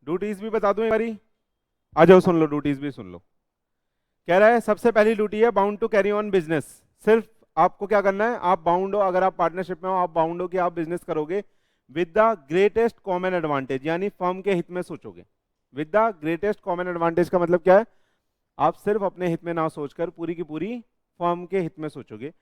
Duties भी बता दूं एक बारी, आ जाओ सुन लो, ड्यूटीज भी सुन लो। कह रहा है सबसे पहली ड्यूटी है bound to carry on business. सिर्फ आपको क्या करना है, आप बाउंड हो, अगर आप पार्टनरशिप में हो आप बाउंड हो कि आप बिजनेस करोगे with the greatest common advantage, यानी फर्म के हित में सोचोगे। With the greatest common advantage का मतलब क्या है, आप सिर्फ अपने हित में ना सोचकर पूरी की पूरी फर्म के हित में सोचोगे।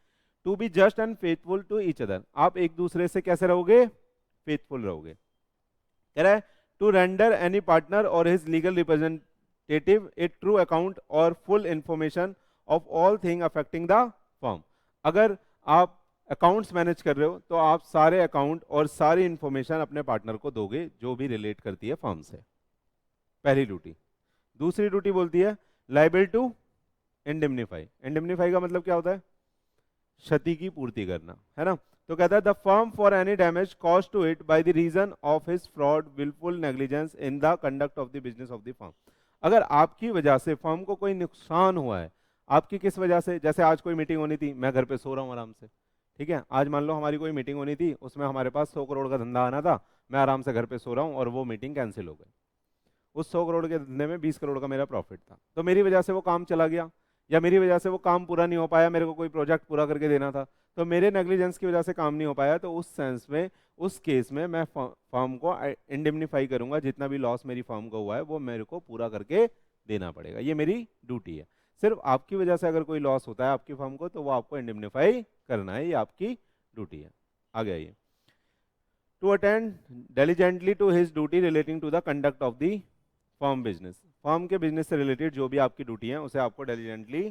To be just and faithful to each other, आप एक दूसरे से कैसे रहोगे, फेथफुल रहोगे। कह रहा है टू रेंडर एनी पार्टनर और हिज लीगल रिप्रेजेंटेटिव ए ट्रू अकाउंट और full information of all thing affecting the firm. अगर आप अकाउंट्स मैनेज कर रहे हो तो आप सारे अकाउंट और सारी इंफॉर्मेशन अपने पार्टनर को दोगे जो भी रिलेट करती है फर्म से, पहली ड्यूटी। दूसरी ड्यूटी बोलती है लाइबल टू इंडेमनीफाई। इंडेमनीफाई का मतलब क्या होता है, क्षति की पूर्ति करना, है ना। तो कहता है the firm for any damage cause to it by the reason of his fraud wilful negligence in the conduct of the business of the firm. अगर आपकी वजह से फर्म को कोई नुकसान हुआ है, आपकी किस वजह से, जैसे आज कोई मीटिंग होनी थी, मैं घर पे सो रहा हूँ आराम से, ठीक है, आज मान लो हमारी कोई मीटिंग होनी थी, उसमें हमारे पास 100 करोड़ का धंधा आना था, मैं आराम से घर पे सो रहा हूँ और वो मीटिंग कैंसिल हो गई। उस 100 करोड़ के धंधे में 20 करोड़ का मेरा प्रॉफिट था, तो मेरी वजह से वो काम चला गया, या मेरी वजह से वो काम पूरा नहीं हो पाया, मेरे को कोई प्रोजेक्ट पूरा करके देना था, तो मेरे नेग्लिजेंस की वजह से काम नहीं हो पाया, तो उस सेंस में, उस केस में मैं फर्म को इंडेमनीफाई करूंगा, जितना भी लॉस मेरी फर्म को हुआ है वो मेरे को पूरा करके देना पड़ेगा, ये मेरी ड्यूटी है। सिर्फ आपकी वजह से अगर कोई लॉस होता है आपकी फर्म को, तो वो आपको इंडेमनीफाई करना है, ये आपकी ड्यूटी है। आगे आइए, to attend diligently to his duty relating to the conduct of the firm business. Firm के बिजनेस से रिलेटेड जो भी आपकी ड्यूटी है उसे आपको डिलिजेंटली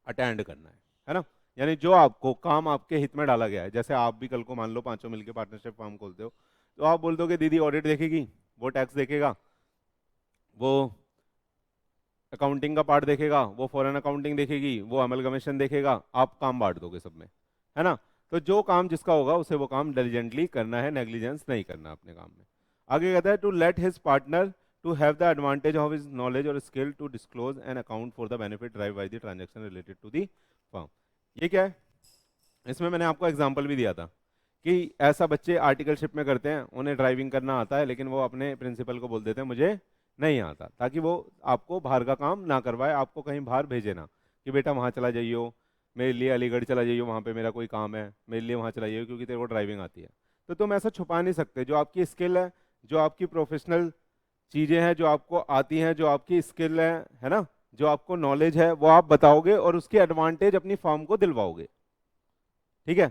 अटेंड करना है ना। यानी जो आपको काम आपके हित में डाला गया है, जैसे आप भी कल को मान लो पांचों मिलकर पार्टनरशिप फर्म खोलते हो, तो आप बोल दोगे दीदी ऑडिट देखेगी, वो टैक्स देखेगा, वो अकाउंटिंग का पार्ट देखेगा, वो फॉरेन अकाउंटिंग देखेगी, वो अमलगमेशन देखेगा, आप काम बांट दोगे सब में, है ना। तो जो काम जिसका होगा उसे वो काम डिलिजेंटली करना है, नेग्लिजेंस नहीं करना अपने काम में। आगे कहता है to let his partner to have the advantage of his knowledge और skill to disclose and account for the benefit drive by the transaction related to the firm. ये क्या है, इसमें मैंने आपको एग्जांपल भी दिया था कि ऐसा बच्चे आर्टिकलशिप में करते हैं, उन्हें ड्राइविंग करना आता है लेकिन वो अपने प्रिंसिपल को बोल देते हैं मुझे नहीं आता, ताकि वो आपको बाहर का काम ना करवाए, आपको कहीं बाहर भेजे ना, कि बेटा वहाँ चला जाइयो, मेरे लिए अलीगढ़ चला जाइयो, वहाँ पे मेरा कोई काम है, मेरे लिए वहाँ चला जाइयो क्योंकि तेरे को ड्राइविंग आती है। तो तुम ऐसा छुपा नहीं सकते, जो आपकी स्किल है, जो आपकी प्रोफेशनल चीज़ें हैं, जो आपको आती हैं, जो आपकी स्किल है ना, जो आपको नॉलेज है, वो आप बताओगे और उसकी एडवांटेज अपनी फर्म को दिलवाओगे। ठीक है,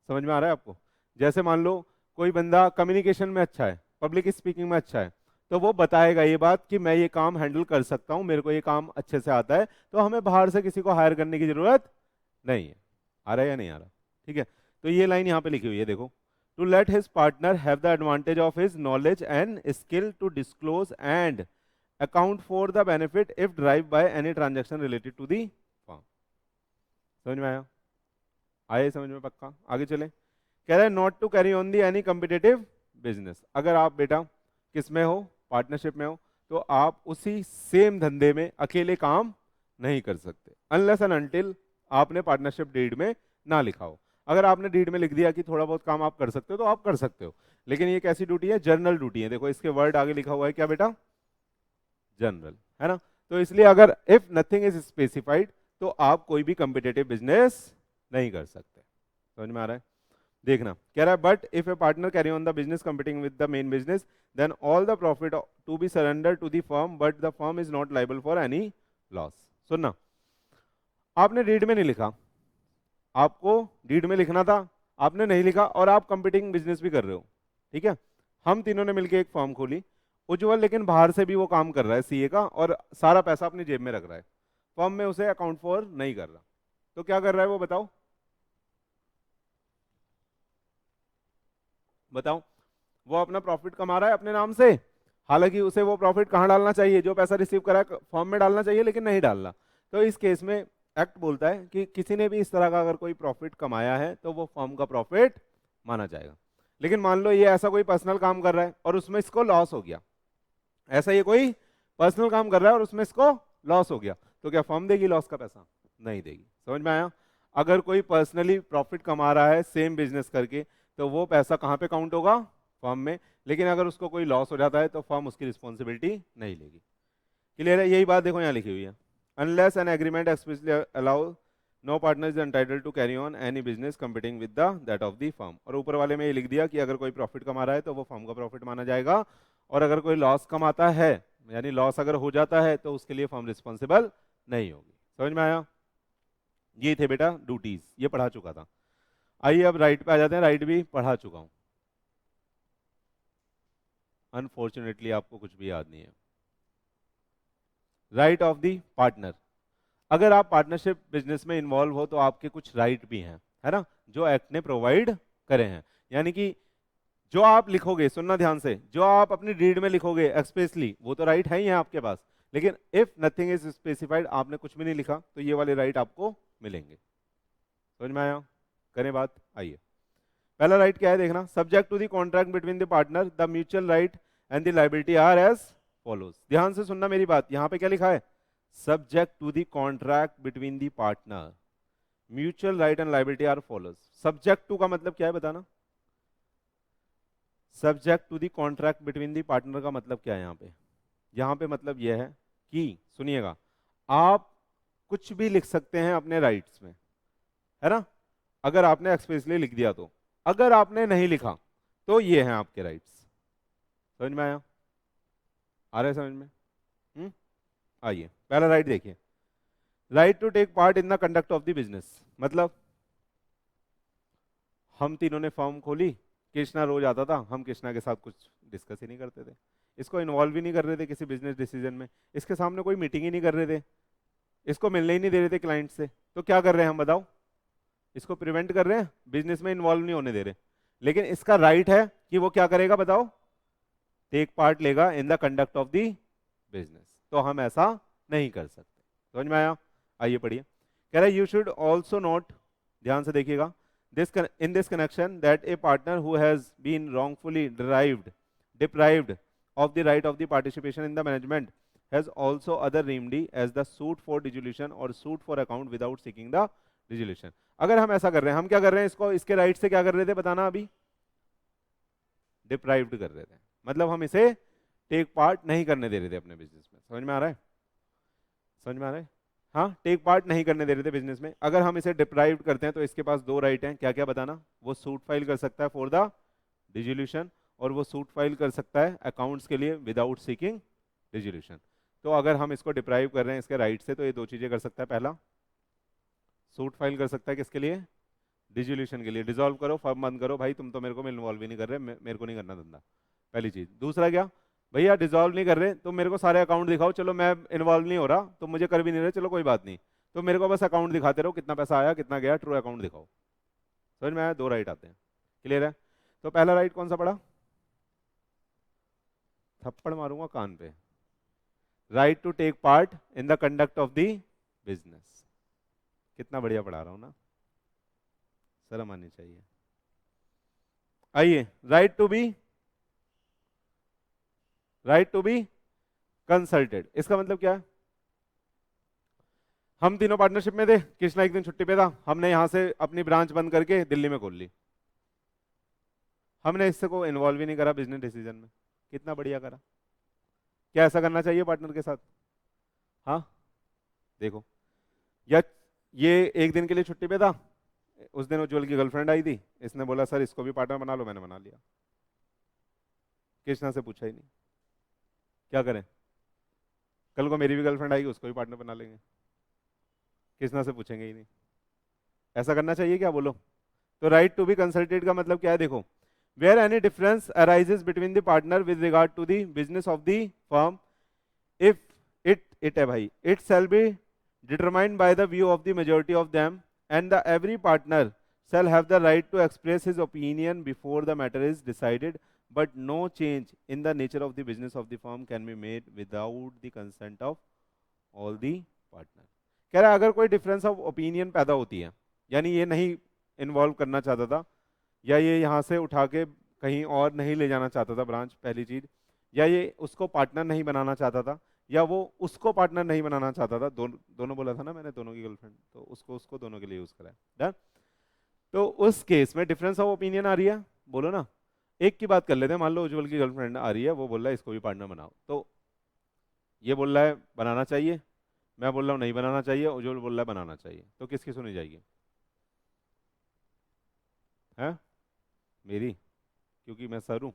समझ में आ रहा है आपको। जैसे मान लो कोई बंदा कम्युनिकेशन में अच्छा है, पब्लिक स्पीकिंग में अच्छा है, तो वो बताएगा ये बात कि मैं ये काम हैंडल कर सकता हूँ, मेरे को ये काम अच्छे से आता है, तो हमें बाहर से किसी को हायर करने की जरूरत नहीं है। आ रहा है या नहीं आ रहा, ठीक है। तो ये लाइन यहाँ पे लिखी हुई है, देखो, to let his partner have the advantage of his knowledge and skill to disclose and account for the benefit if drive by any transaction related to the firm. समझ में आया, आए समझ में पक्का। आगे चले, कह रहा है not to carry on the any competitive business. अगर आप बेटा किस में हो, पार्टनरशिप में हो, तो आप उसी सेम धंधे में अकेले काम नहीं कर सकते अनलेस एंड अनटिल आपने पार्टनरशिप डीड में ना लिखा हो। अगर आपने डीड में लिख दिया कि थोड़ा बहुत काम आप कर सकते हो तो आप कर सकते हो, लेकिन ये कैसी ड्यूटी है, जर्नल ड्यूटी है। देखो इसके वर्ड आगे लिखा हुआ है क्या बेटा, जनरल, है ना। तो इसलिए अगर इफ नथिंग इज स्पेसिफाइड तो आप कोई भी कम्पिटेटिव बिजनेस नहीं कर सकते। समझ में आ रहा है, देखना। कह रहा है but if a partner carry on the business competing with the main business then all the profit to be surrender to the firm but the firm is not liable for any loss. सुनना, आपने deed में नहीं लिखा, आपको deed में लिखना था, आपने नहीं लिखा, और आप कंपीटिंग बिजनेस भी कर रहे हो, ठीक है। हम तीनों ने मिलकर एक फर्म खोली, उज्जवल लेकिन बाहर से भी वो काम कर रहा है सीए का, और सारा पैसा अपनी जेब में रख रहा है, फर्म में उसे अकाउंट फॉर नहीं कर रहा, तो क्या कर रहा है वो बताओ, बताओ। वो अपना प्रॉफिट कमा रहा है अपने नाम से, हालांकि उसे वो प्रॉफिट कहाँ डालना चाहिए, जो पैसा रिसीव करा है फर्म में डालना चाहिए, लेकिन नहीं डालना। तो इस केस में एक्ट बोलता है कि किसी ने भी इस तरह का अगर कोई प्रॉफिट कमाया है तो वो फर्म का प्रॉफिट माना जाएगा। लेकिन मान लो ये ऐसा कोई पर्सनल काम कर रहा है और उसमें इसको लॉस हो गया, ऐसा ये कोई पर्सनल काम कर रहा है और उसमें इसको लॉस हो गया, तो क्या फर्म देगी लॉस का पैसा? नहीं देगी। समझ में आया। अगर कोई पर्सनली प्रॉफिट कमा रहा है सेम बिजनेस करके, तो वो पैसा कहाँ पे काउंट होगा, फर्म में। लेकिन अगर उसको कोई लॉस हो जाता है तो फर्म उसकी रिस्पॉन्सिबिलिटी नहीं लेगी। क्लियर है? यही बात देखो यहाँ लिखी हुई है, unless an agreement expressly allow no partner is entitled to carry on any business competing with the that of the firm. और ऊपर वाले में ये लिख दिया कि अगर कोई प्रॉफिट कमा रहा है तो वो फर्म का प्रॉफिट माना जाएगा, और अगर कोई लॉस कमाता है यानी लॉस अगर हो जाता है तो उसके लिए फर्म रिस्पॉन्सिबल नहीं होगी। समझ में आया? ये थे बेटा ड्यूटीज, ये पढ़ा चुका था। आइए अब राइट पे आ जाते हैं। राइट भी पढ़ा चुका हूं, अनफॉर्चुनेटली आपको कुछ भी याद नहीं है। राइट ऑफ द पार्टनर, अगर आप पार्टनरशिप बिजनेस में इन्वॉल्व हो तो आपके कुछ राइट भी हैं, है ना, जो एक्ट ने प्रोवाइड करे हैं। यानी कि जो आप लिखोगे, सुनना ध्यान से, जो आप अपनी डीड में लिखोगे एक्सप्रेसली वो तो राइट है ही है आपके पास, लेकिन इफ नथिंग इज स्पेसिफाइड, आपने कुछ भी नहीं लिखा तो ये वाले राइट आपको मिलेंगे। समझ में आया? करें बात? आइए, पहला राइट क्या है देखना, subject to the contract between the partner the mutual right and the liability are as follows. ध्यान से सुनना मेरी बात, यहां पे क्या लिखा है, subject to the contract between the partner mutual right and liability are follows. Subject to का मतलब क्या है बताना, subject to the contract between the partner का मतलब क्या है यहाँ पे? यहाँ पे मतलब यह है कि, सुनिएगा, आप कुछ भी लिख सकते हैं अपने राइट्स में, है ना, अगर आपने एक्सप्रेसली लिख दिया तो। अगर आपने नहीं लिखा तो ये हैं आपके राइट्स। समझ में आया? आ रहा है समझ में? आइए पहला राइट देखिए, right to take part in the conduct of the business. मतलब हम तीनों ने फर्म खोली, कृष्णा रोज आता था, हम कृष्णा के साथ कुछ डिस्कस ही नहीं करते थे, इसको इन्वॉल्व ही नहीं कर रहे थे किसी बिजनेस डिसीजन में, इसके सामने कोई मीटिंग ही नहीं कर रहे थे, इसको मिलने ही नहीं दे रहे थे क्लाइंट से, तो क्या कर रहे हैं हम बताओ? इसको प्रिवेंट कर रहे हैं, बिजनेस में इन्वॉल्व नहीं होने दे रहे। लेकिन इसका राइट है कि वो क्या करेगा बताओ, टेक पार्ट लेगा इन the conduct of the business. तो हम ऐसा नहीं कर सकते। समझ में आया? आइए पढ़िए, कह रहा है यू शुड ऑल्सो नोट, ध्यान से देखिएगा, this in this connection that a partner who has been wrongfully deprived of the right of the participation in the management has also other remedy as the suit for dissolution or suit for account without seeking the dissolution। अगर हम ऐसा कर रहे हैं, हम क्या कर रहे हैं, इसको इसके राइट से क्या कर रहे थे बताना, अभी डिप्राइव्ड कर रहे थे, मतलब हम इसे टेक पार्ट नहीं करने दे रहे थे अपने बिजनेस में। समझ में आ रहा है? समझ में आ रहा है? हाँ, टेक पार्ट नहीं करने दे रहे थे बिजनेस में। अगर हम इसे डिप्राइव्ड करते हैं तो इसके पास दो राइट हैं, क्या क्या बताना, वो सूट फाइल कर सकता है फॉर द डिसोल्यूशन, और वो सूट फाइल कर सकता है अकाउंट्स के लिए विदाउट सीकिंग डिसोल्यूशन। तो अगर हम इसको डिप्राइव कर रहे हैं इसके राइट से तो ये दो चीजें कर सकता है, पहला सूट फाइल कर सकता है किसके लिए, डिसोल्यूशन के लिए, डिसॉल्व करो, फर्म बंद करो, भाई तुम तो मेरे को इन्वॉल्व ही नहीं कर रहे, मेरे को नहीं करना धंधा, पहली चीज। दूसरा क्या, भैया डिसॉल्व नहीं कर रहे तो मेरे को सारे अकाउंट दिखाओ, चलो मैं इन्वॉल्व नहीं हो रहा तो मुझे कर भी नहीं रहे, चलो कोई बात नहीं, तो मेरे को बस अकाउंट दिखाते रहो, कितना पैसा आया कितना गया, ट्रू अकाउंट दिखाओ। समझ में आया? दो राइट आते हैं। क्लियर है? तो पहला राइट कौन सा पढ़ा, थप्पड़ मारूंगा कान पे, right to take part in the conduct of the business. कितना बढ़िया पढ़ा रहा हूं ना, शर्म आनी चाहिए। आइए, राइट टू बी कंसल्टेड, इसका मतलब क्या है, हम तीनों पार्टनरशिप में थे, कृष्णा एक दिन छुट्टी पे था, हमने यहां से अपनी ब्रांच बंद करके दिल्ली में खोल ली, हमने इससे को इन्वॉल्व ही नहीं करा बिजनेस डिसीजन में। कितना बढ़िया करा। क्या ऐसा करना चाहिए पार्टनर के साथ? हाँ, देखो, या ये एक दिन के लिए छुट्टी पे था, उस दिन उज्जवल की गर्लफ्रेंड आई थी, इसने बोला सर इसको भी पार्टनर बना लो, मैंने बना लिया, कृष्णा से पूछा ही नहीं। क्या करें, कल को मेरी भी गर्लफ्रेंड आएगी, उसको भी पार्टनर बना लेंगे, कृष्णा से पूछेंगे ही नहीं। ऐसा करना चाहिए क्या, बोलो? तो राइट टू बी कंसल्टेड का मतलब क्या है, देखो, where any difference arises between the partner with regard to the business of the firm, if it है भाई, it shall be determined by the view of the majority of them and the every partner shall have the right to express his opinion before the matter is decided, but no change in the nature of the business of the firm can be made without the consent of all the partners। कह रहा है अगर कोई difference of opinion पैदा होती है, यानी ये नहीं इन्वॉल्व करना चाहता था, या ये यहाँ से उठा के कहीं और नहीं ले जाना चाहता था ब्रांच, पहली चीज, या ये उसको पार्टनर नहीं बनाना चाहता था, या वो उसको पार्टनर नहीं बनाना चाहता था, दोनों बोला था ना मैंने, दोनों की गर्लफ्रेंड, तो उसको दोनों के लिए यूज करा है। तो उस केस में डिफरेंस ऑफ ओपिनियन आ रही है, बोलो ना, एक की बात कर लेते हैं, मान लो उज्जवल की गर्लफ्रेंड आ रही है, वो बोल रहा है इसको भी पार्टनर बनाओ, तो ये बोल रहा है बनाना चाहिए, मैं बोल रहा हूँ नहीं बनाना चाहिए, उज्जवल बोल रहा है बनाना चाहिए, तो किसकी सुनी जाएगी? है मेरी, क्योंकि मैं सर हूं।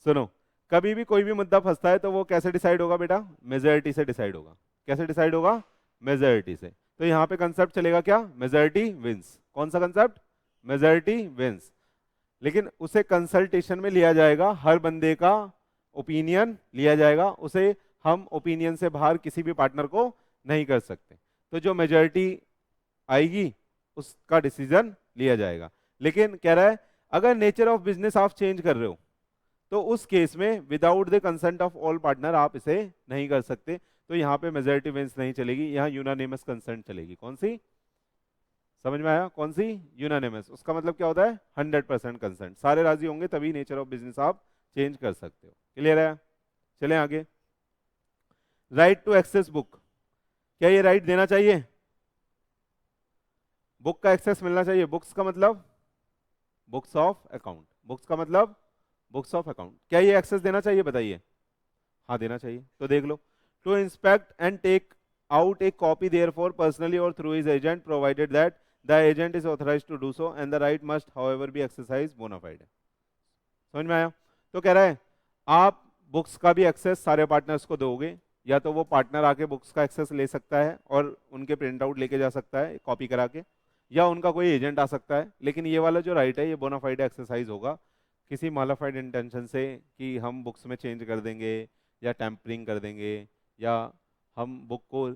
सुनो, कभी भी कोई भी मुद्दा फंसता है तो वो कैसे डिसाइड होगा बेटा? मेजॉरिटी से डिसाइड होगा। कैसे डिसाइड होगा? मेजॉरिटी से। तो यहाँ पे कंसेप्ट चलेगा क्या? Majority wins. कौन सा कंसेप्ट? Majority wins. लेकिन उसे कंसल्टेशन में लिया जाएगा, हर बंदे का ओपिनियन लिया जाएगा, उसे हम ओपिनियन से बाहर किसी भी पार्टनर को नहीं कर सकते। तो जो मेजॉरिटी आएगी उसका डिसीजन लिया जाएगा। लेकिन कह रहा है अगर नेचर ऑफ बिजनेस आप चेंज कर रहे हो तो उस केस में without the consent of all partner आप इसे नहीं कर सकते। तो यहाँ पे मेजॉरिटी विंस नहीं चलेगी, यहाँ यूनानिमस कंसेंट चलेगी। कौन सी? समझ में आया? कौन सी? यूनानिमस। उसका मतलब क्या होता है? 100% कंसेंट, सारे राजी होंगे तभी नेचर ऑफ बिजनेस आप चेंज कर सकते हो। क्लियर है? चलें आगे। राइट टू एक्सेस बुक, क्या ये राइट देना चाहिए? बुक का एक्सेस मिलना चाहिए। बुक्स का मतलब बुक्स ऑफ अकाउंट, बुक्स का मतलब बुक्स ऑफ अकाउंट। क्या ये एक्सेस देना चाहिए? बताइए। हाँ देना चाहिए। तो देख लो, to inspect and take out a copy thereof personally और through his agent provided that the agent is authorised to do so and the right must however be exercise bona fide. समझ में आया? तो कह रहा है आप बुक्स का भी एक्सेस सारे पार्टनर्स को दोगे, या तो वो पार्टनर आके बुक्स का एक्सेस ले सकता है और उनके प्रिंट आउट लेके जा सकता है कॉपी करा के, या उनका कोई एजेंट आ सकता है। लेकिन ये वाला जो राइट है ये बोनाफाइड एक्सरसाइज होगा किसी मॉडिफाइड इंटेंशन से, कि हम बुक्स में चेंज कर देंगे या टैंपरिंग कर देंगे या हम बुक को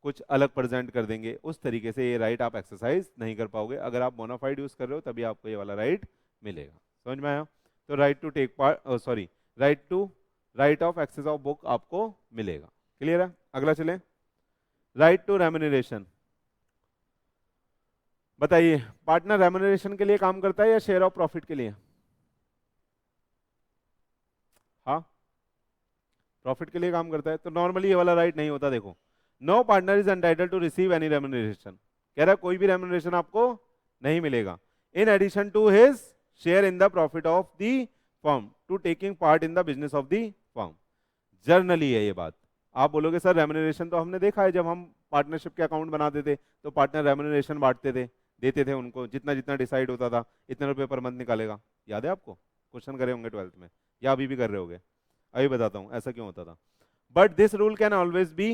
कुछ अलग प्रेजेंट कर देंगे, उस तरीके से ये राइट आप एक्सरसाइज नहीं कर पाओगे। अगर आप बोनाफाइड यूज कर रहे हो तभी आपको ये वाला राइट मिलेगा। समझ में आया? तो right to take part, sorry, right of access of book आपको मिलेगा। क्लियर है? अगला चलें। Right to remuneration. बताइए, पार्टनर रेम्यूनरेशन के लिए काम करता है या शेयर ऑफ प्रॉफिट के लिए? हाँ, प्रॉफिट के लिए काम करता है। तो नॉर्मली ये वाला राइट नहीं होता। देखो, no partner is entitled to receive any remuneration. कह रहा है कोई भी रेम्यूनरेशन आपको नहीं मिलेगा in addition to his share in the profit of the firm to taking part in the business of the firm. Generally है ये बात। आप बोलोगे सर रेम्यूनरेशन तो हमने देखा है, जब हम पार्टनरशिप के अकाउंट बनाते थे तो पार्टनर रेम्यूनरेशन बांटते थे, देते थे उनको, जितना जितना डिसाइड होता था इतने रुपए पर मंथ निकालेगा। याद है आपको? क्वेश्चन करे होंगे 12th में, या अभी भी कर रहे होगे। अभी बताता हूँ ऐसा क्यों होता था। But this rule can always be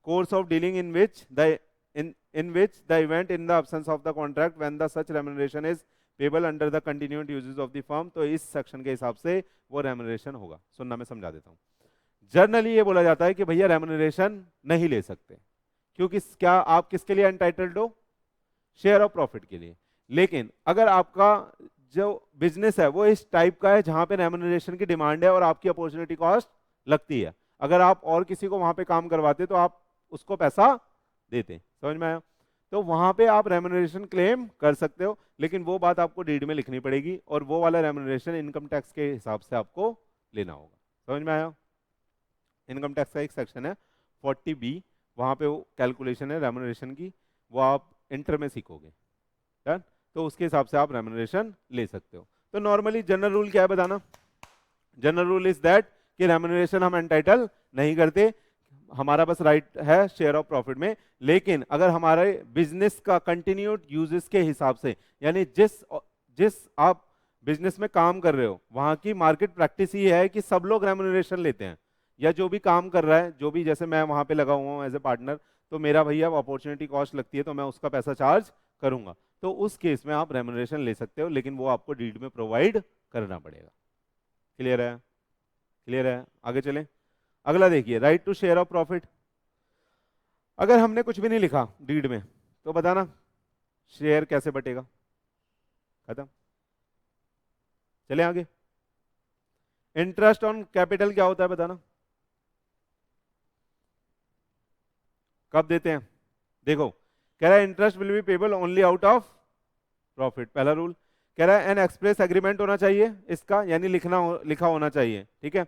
course of dealing in which the in which the event in the absence of the contract when the such remuneration is payable under the continued uses of the firm। तो इस section के हिसाब से वो remuneration होगा। सुनना, मैं समझा देता हूँ। जर्नली ये बोला जाता है कि भैया रेम्यूनरेशन नहीं ले सकते, क्योंकि क्या आप किसके लिए एंटाइटल्ड हो? शेयर ऑफ प्रॉफिट के लिए। लेकिन अगर आपका जो बिजनेस है वो इस टाइप का है जहां पे रेम्यूनरेशन की डिमांड है और आपकी अपॉर्चुनिटी कॉस्ट लगती है, अगर आप और किसी को वहां पे काम करवाते तो आप उसको पैसा देते। समझ में आया? तो वहां पे आप रेम्यूनरेशन क्लेम कर सकते हो, लेकिन वो बात आपको डीड में लिखनी पड़ेगी और वो वाला रेम्यूनरेशन इनकम टैक्स के हिसाब से आपको लेना होगा। समझ में आया? इनकम टैक्स का एक सेक्शन है 40B, वहां पे वो कैलकुलेशन है रेम्यूनरेशन की, वो आप इंटर में सीखोगे। डन? तो उसके हिसाब से आप रेम्यूनरेशन ले सकते हो। तो नॉर्मली जनरल रूल क्या है बताना? जनरल रूल इज दैट कि रेम्यूनरेशन हम एंटाइटल नहीं करते, हमारा बस राइट है शेयर ऑफ प्रॉफिट में। लेकिन अगर हमारे बिजनेस का कंटिन्यूड यूजेस के हिसाब से, यानी जिस आप बिजनेस में काम कर रहे हो वहां की मार्केट प्रैक्टिस ये है कि सब लोग रेम्यूनरेशन लेते हैं, या जो भी काम कर रहा है, जो भी, जैसे मैं वहां पे लगा हुआ हूँ एज ए पार्टनर, तो मेरा भैया अपॉर्चुनिटी कॉस्ट लगती है तो मैं उसका पैसा चार्ज करूंगा, तो उस केस में आप रेम्यूनरेशन ले सकते हो, लेकिन वो आपको डीड में प्रोवाइड करना पड़ेगा। क्लियर है? क्लियर है? आगे चलें। अगला देखिए, right to share of profit. अगर हमने कुछ भी नहीं लिखा डीड में तो बताना शेयर कैसे बटेगा? खत्म। चले आगे। इंटरेस्ट ऑन कैपिटल क्या होता है बताना? कब देते हैं? देखो, कह रहा है interest will be payable only out of profit, पहला रूल। कह रहा है एन एक्सप्रेस एग्रीमेंट होना चाहिए इसका, यानी लिखा होना चाहिए। ठीक है?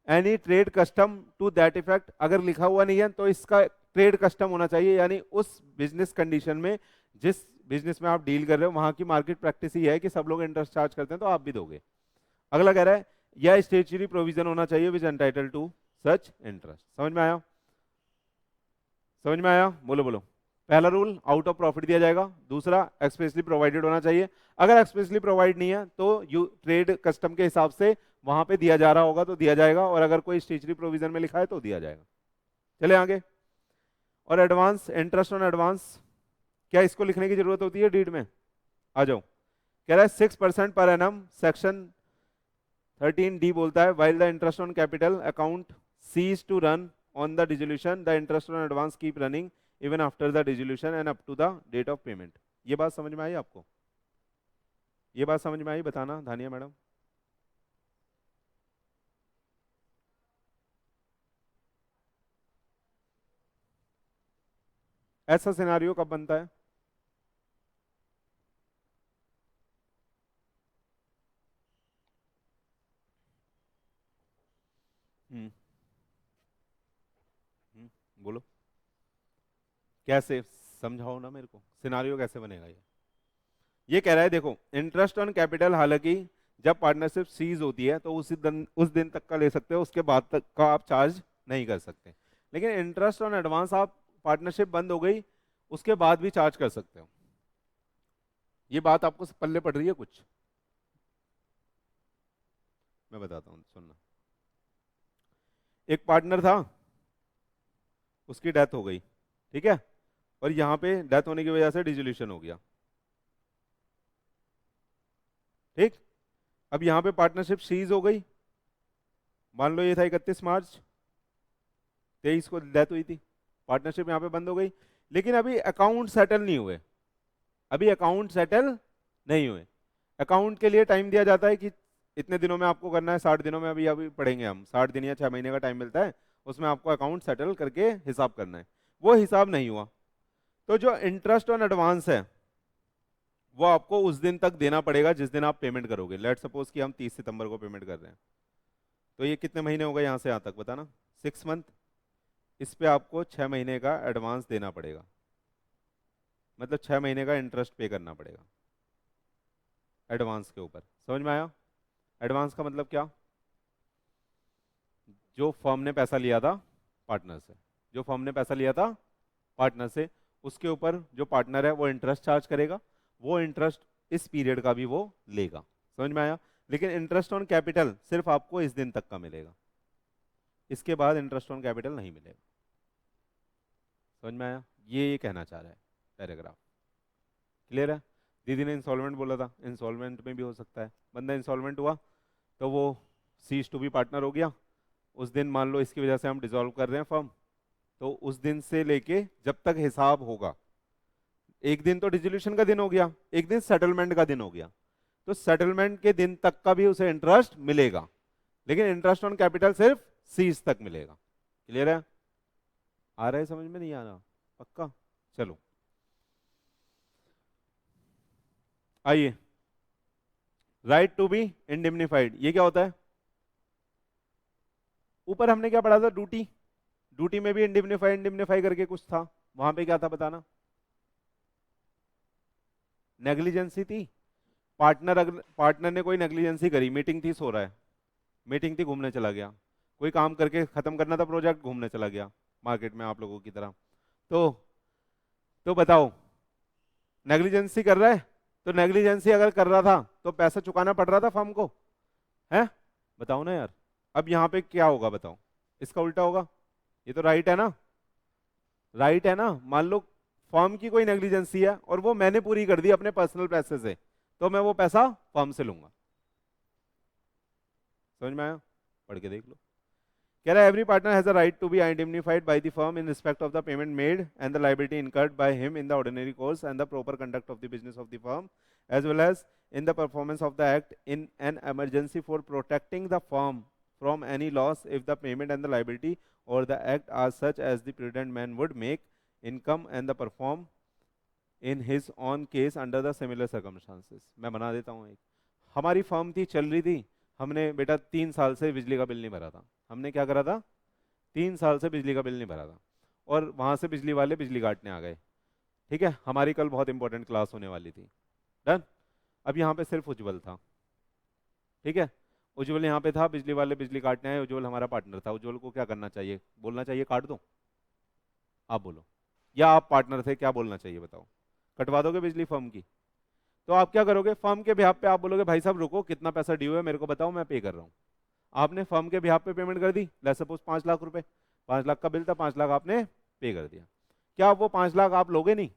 Any trade custom to that effect, अगर लिखा हुआ नहीं है तो इसका ट्रेड कस्टम होना चाहिए, यानी उस बिजनेस कंडीशन में जिस बिजनेस में आप डील कर रहे हो, वहां की मार्केट प्रैक्टिस ही है कि सब लोग इंटरेस्ट चार्ज करते हैं तो आप भी दोगे। अगला कह रहा है यह स्टेचुरी प्रोविजन होना चाहिए विच एंटाइटल टू सच इंटरेस्ट। समझ में आया? समझ में आया? बोलो बोलो। पहला रूल आउट ऑफ प्रॉफिट दिया जाएगा, दूसरा एक्सप्रेसली प्रोवाइडेड होना चाहिए। अगर एक्सप्रेसली प्रोवाइड नहीं है तो यू ट्रेड कस्टम के हिसाब से वहां पे दिया जा रहा होगा तो दिया जाएगा, और अगर कोई स्टेचुरी प्रोविजन में लिखा है तो दिया जाएगा। चले आगे। और एडवांस, इंटरेस्ट ऑन एडवांस, क्या इसको लिखने की जरूरत होती है डीड में? आ जाओ। कह रहा है 6% पर एनम, सेक्शन 13D बोलता है while the interest on capital account cease to run on the dissolution, the interest on advance keep running even after the dissolution and up to the date of payment। ये बात समझ में आई आपको? ये बात समझ में आई? बताना धानिया मैडम। ऐसा सिनारियो कब बनता है? हम्म बोलो कैसे, समझाओ ना मेरे को, सिनारियो कैसे बनेगा ये कह रहा है देखो इंटरेस्ट ऑन कैपिटल, हालांकि जब पार्टनरशिप सीज होती है तो उस दिन तक का ले सकते हो, उसके बाद तक का आप चार्ज नहीं कर सकते। लेकिन इंटरेस्ट ऑन एडवांस आप पार्टनरशिप बंद हो गई उसके बाद भी चार्ज कर सकते हो। ये बात आपको पल्ले पड़ रही है कुछ? मैं बताता हूँ सुनना। एक पार्टनर था, उसकी डेथ हो गई, ठीक है, और यहां पे डेथ होने की वजह से डिसोल्यूशन हो गया, ठीक। अब यहां पे पार्टनरशिप सीज हो गई, मान लो ये था 31 मार्च 23 को डेथ हुई थी, पार्टनरशिप यहां पे बंद हो गई, लेकिन अभी अकाउंट सेटल नहीं हुए, अभी अकाउंट सेटल नहीं हुए। अकाउंट के लिए टाइम दिया जाता है कि इतने दिनों में आपको करना है, 60 दिनों में, अभी अभी पढ़ेंगे हम, 60 दिन या 6 महीने का टाइम मिलता है, उसमें आपको अकाउंट सेटल करके हिसाब करना है। वो हिसाब नहीं हुआ तो जो इंटरेस्ट ऑन एडवांस है वो आपको उस दिन तक देना पड़ेगा जिस दिन आप पेमेंट करोगे। लेट सपोज कि हम 30 सितंबर को पेमेंट कर रहे हैं, तो ये कितने महीने हो गए यहां से यहां तक बताना? 6 मंथ। इस पे आपको 6 महीने का एडवांस देना पड़ेगा, मतलब 6 महीने का इंटरेस्ट पे करना पड़ेगा एडवांस के ऊपर। समझ में आया? एडवांस का मतलब क्या? जो फर्म ने पैसा लिया था पार्टनर से, जो फर्म ने पैसा लिया था पार्टनर से, उसके ऊपर जो पार्टनर है वो इंटरेस्ट चार्ज करेगा, वो इंटरेस्ट इस पीरियड का भी वो लेगा। समझ में आया? लेकिन इंटरेस्ट ऑन कैपिटल सिर्फ आपको इस दिन तक का मिलेगा, इसके बाद इंटरेस्ट ऑन कैपिटल नहीं मिलेगा। समझ में आया? ये कहना चाह रहा है पैराग्राफ। क्लियर है? दीदी ने इंसॉल्वेंट बोला था, इंसॉल्वेंट में भी हो सकता है, बंदा इंसॉल्वेंट हुआ तो वो सीज टू बी पार्टनर हो गया, उस दिन मान लो इसकी वजह से हम डिसॉल्व कर रहे हैं फर्म, तो उस दिन से लेके जब तक हिसाब होगा, एक दिन तो डिसोल्यूशन का दिन हो गया, एक दिन सेटलमेंट का दिन हो गया, तो सेटलमेंट के दिन तक का भी उसे इंटरेस्ट मिलेगा, लेकिन इंटरेस्ट ऑन कैपिटल सिर्फ सीज तक मिलेगा। क्लियर है? आ रहा है समझ में? नहीं आ रहा? पक्का? चलो आइए। राइट टू बी इंडिम्निफाइड, ये क्या होता है? ऊपर हमने क्या पढ़ा था? ड्यूटी, ड्यूटी में भी इंडिम्निफाई इंडिम्निफाई करके कुछ था, वहां पे क्या था बताना? नेग्लिजेंसी थी। पार्टनर ने कोई नेग्लिजेंसी करी, मीटिंग थी, सो रहा है, मीटिंग थी, घूमने चला गया, कोई काम करके खत्म करना था प्रोजेक्ट, घूमने चला गया मार्केट में आप लोगों की तरह, तो बताओ नेग्लिजेंसी कर रहा है? तो नेग्लिजेंसी अगर कर रहा था तो पैसा चुकाना पड़ रहा था फर्म को, है? बताओ ना यार। अब यहाँ पे क्या होगा बताओ? इसका उल्टा होगा। ये तो राइट है ना? राइट है ना? मान लो फर्म की कोई नेग्लिजेंसी है और वो मैंने पूरी कर दी अपने पर्सनल पैसे से, तो मैं वो पैसा फर्म से लूंगा। समझ में आया? पढ़ के देख लो। कह रहा है every partner has a right to be identified by the firm in respect of the payment made and the liability incurred by him in the ordinary course and the proper conduct of the business of the firm as well as in the performance of the act in an emergency for protecting the firm from any loss if the payment and the liability or the act are such as the prudent man would make income and the perform in his own case under the similar circumstances। मैं बना देता हूँ एक। हमारी firm थी, चल रही थी, हमने बेटा 3 साल से बिजली का बिल नहीं भरा था। हमने क्या करा था? 3 साल से बिजली का बिल नहीं भरा था, और वहां से बिजली वाले बिजली काटने आ गए, ठीक है, हमारी कल बहुत इंपॉर्टेंट क्लास होने वाली थी। डन। अब यहाँ पे सिर्फ उज्जवल था, ठीक है, उज्जवल यहाँ पे था, बिजली वाले बिजली काटने आए, उज्जवल हमारा पार्टनर था। उज्जवल को क्या करना चाहिए? बोलना चाहिए काट दो? आप बोलो, या आप पार्टनर थे, क्या बोलना चाहिए बताओ? कटवा दोगे बिजली फर्म की? तो आप क्या करोगे? फर्म के बिहाफ पे आप बोलोगे भाई साहब रुको, कितना पैसा ड्यू है मेरे को बताओ, मैं पे कर रहा हूँ। आपने फर्म के बिहाफ पे पेमेंट कर दी, लेट्स सपोज 5 लाख रुपए, 5 लाख का बिल था, 5 लाख आपने पे कर दिया। क्या वो 5 लाख आप लोगे नहीं?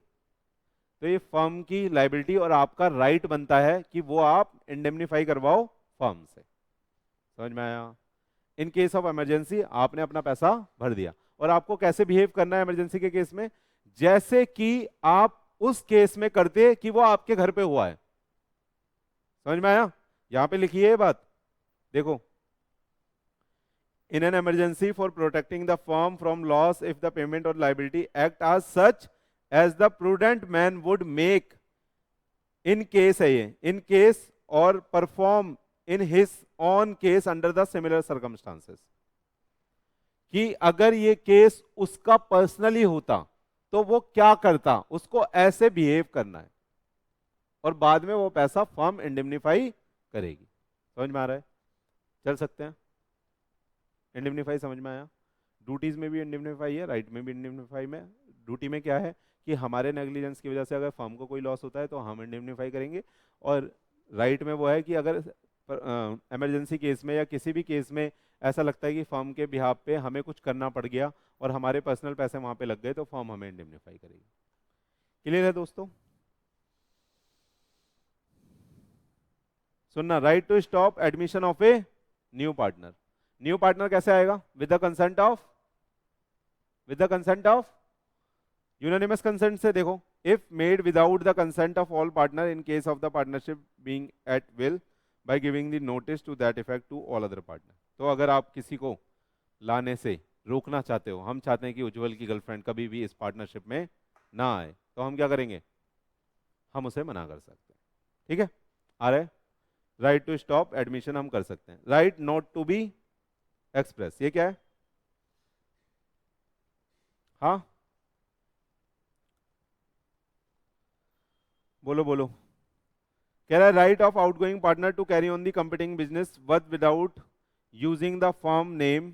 तो ये फर्म की लाइबिलिटी और आपका राइट बनता है कि वो आप इंडेमनीफाई करवाओ फर्म से। समझ में आया? इन केस ऑफ इमरजेंसी आपने अपना पैसा भर दिया। और आपको कैसे बिहेव करना है इमरजेंसी के केस में? जैसे कि आप उस केस में करते कि वो आपके घर पे हुआ है। समझ में आया? यहां पे लिखिए ये बात, देखो, in an emergency for protecting the firm from loss if the payment or liability act as such as the prudent man would make in case है ये, in case or perform in his own case under the similar circumstances, कि अगर ये case उसका personally होता तो वो क्या करता, उसको ऐसे बिहेव करना है और बाद में वो पैसा फर्म इंडेमनीफाई करेगी। समझ में आ रहा है? चल सकते हैं? इंडेमनीफाई समझ में आया? ड्यूटीज में भी इंडेमनीफाई है, राइट में भी इंडेमनीफाई में। ड्यूटी में क्या है कि हमारे नेग्लिजेंस की वजह से अगर फर्म को कोई लॉस होता है तो हम इंडेमनीफाई करेंगे, और राइट में वो है कि अगर इमरजेंसी केस में या किसी भी केस में ऐसा लगता है कि फर्म के बिहाफ पे हमें कुछ करना पड़ गया और हमारे पर्सनल पैसे वहां पे लग गए तो फर्म हमें इंडेमनीफाई करेगी। क्लियर है दोस्तों? सुनना, right to stop admission of a new partner. New partner कैसे आएगा? With the consent of, with the consent of, unanimous consent से। देखो, if made without the consent of all partner in case of the partnership being at will by giving the notice to that effect to all other partner. तो अगर आप किसी को लाने से रोकना चाहते हो, हम चाहते हैं कि उज्जवल की गर्लफ्रेंड कभी भी इस पार्टनरशिप में ना आए, तो हम क्या करेंगे? हम उसे मना कर सकते हैं। ठीक है, आ रहा है? राइट टू स्टॉप एडमिशन हम कर सकते हैं। Right not to be express, ये क्या है? हाँ बोलो बोलो। कह रहा है right of outgoing partner to carry on the competing business but without using the firm name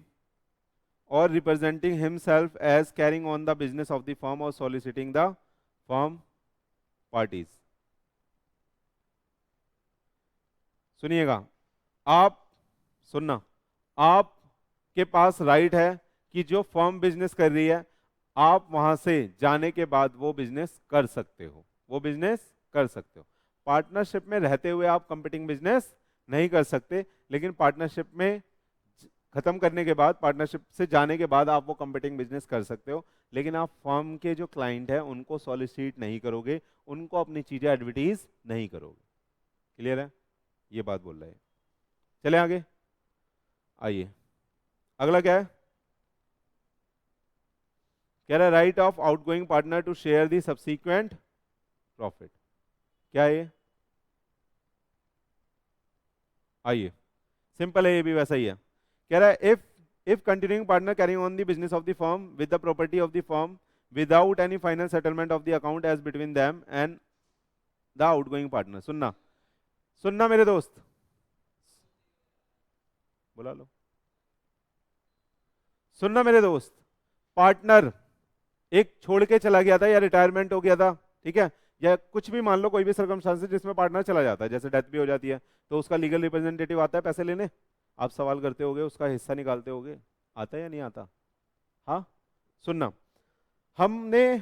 और representing himself as carrying on the business of the firm और सॉलिसिटिंग द फर्म पार्टीज। सुनिएगा, आप सुनना, आपके पास राइट है कि जो firm business कर रही है आप वहां से जाने के बाद वो बिजनेस कर सकते हो, वो बिजनेस कर सकते हो। पार्टनरशिप में रहते हुए आप कंपीटिंग बिजनेस नहीं कर सकते, लेकिन पार्टनरशिप में खत्म करने के बाद, पार्टनरशिप से जाने के बाद आप वो कंपीटिंग बिजनेस कर सकते हो, लेकिन आप फर्म के जो क्लाइंट है उनको सॉलिसिट नहीं करोगे, उनको अपनी चीजें एडवर्टीज नहीं करोगे। क्लियर है? ये बात बोल रहे हैं। चले आगे, आइए अगला क्या है? कह रहा है right of outgoing partner to share the subsequent profit. क्या है ये? आइए, सिंपल है, ये भी वैसा ही है। कह रहा है if continuing partner carrying on the business of the firm with the property of the firm without any final settlement of the account as between them and the outgoing partner. सुनना, सुनना मेरे दोस्त, बुला लो, सुनना मेरे दोस्त। पार्टनर एक छोड़ के चला गया था या रिटायरमेंट हो गया था, ठीक है, या कुछ भी मान लो, कोई भी सर्कमस्टांसेस जिसमें पार्टनर चला जाता है, जैसे डेथ भी हो जाती है, तो उसका लीगल रिप्रेजेंटेटिव आता है पैसे लेने। आप सवाल करते होगे, उसका हिस्सा निकालते होगे, आता है या नहीं आता? हाँ, सुनना, हमने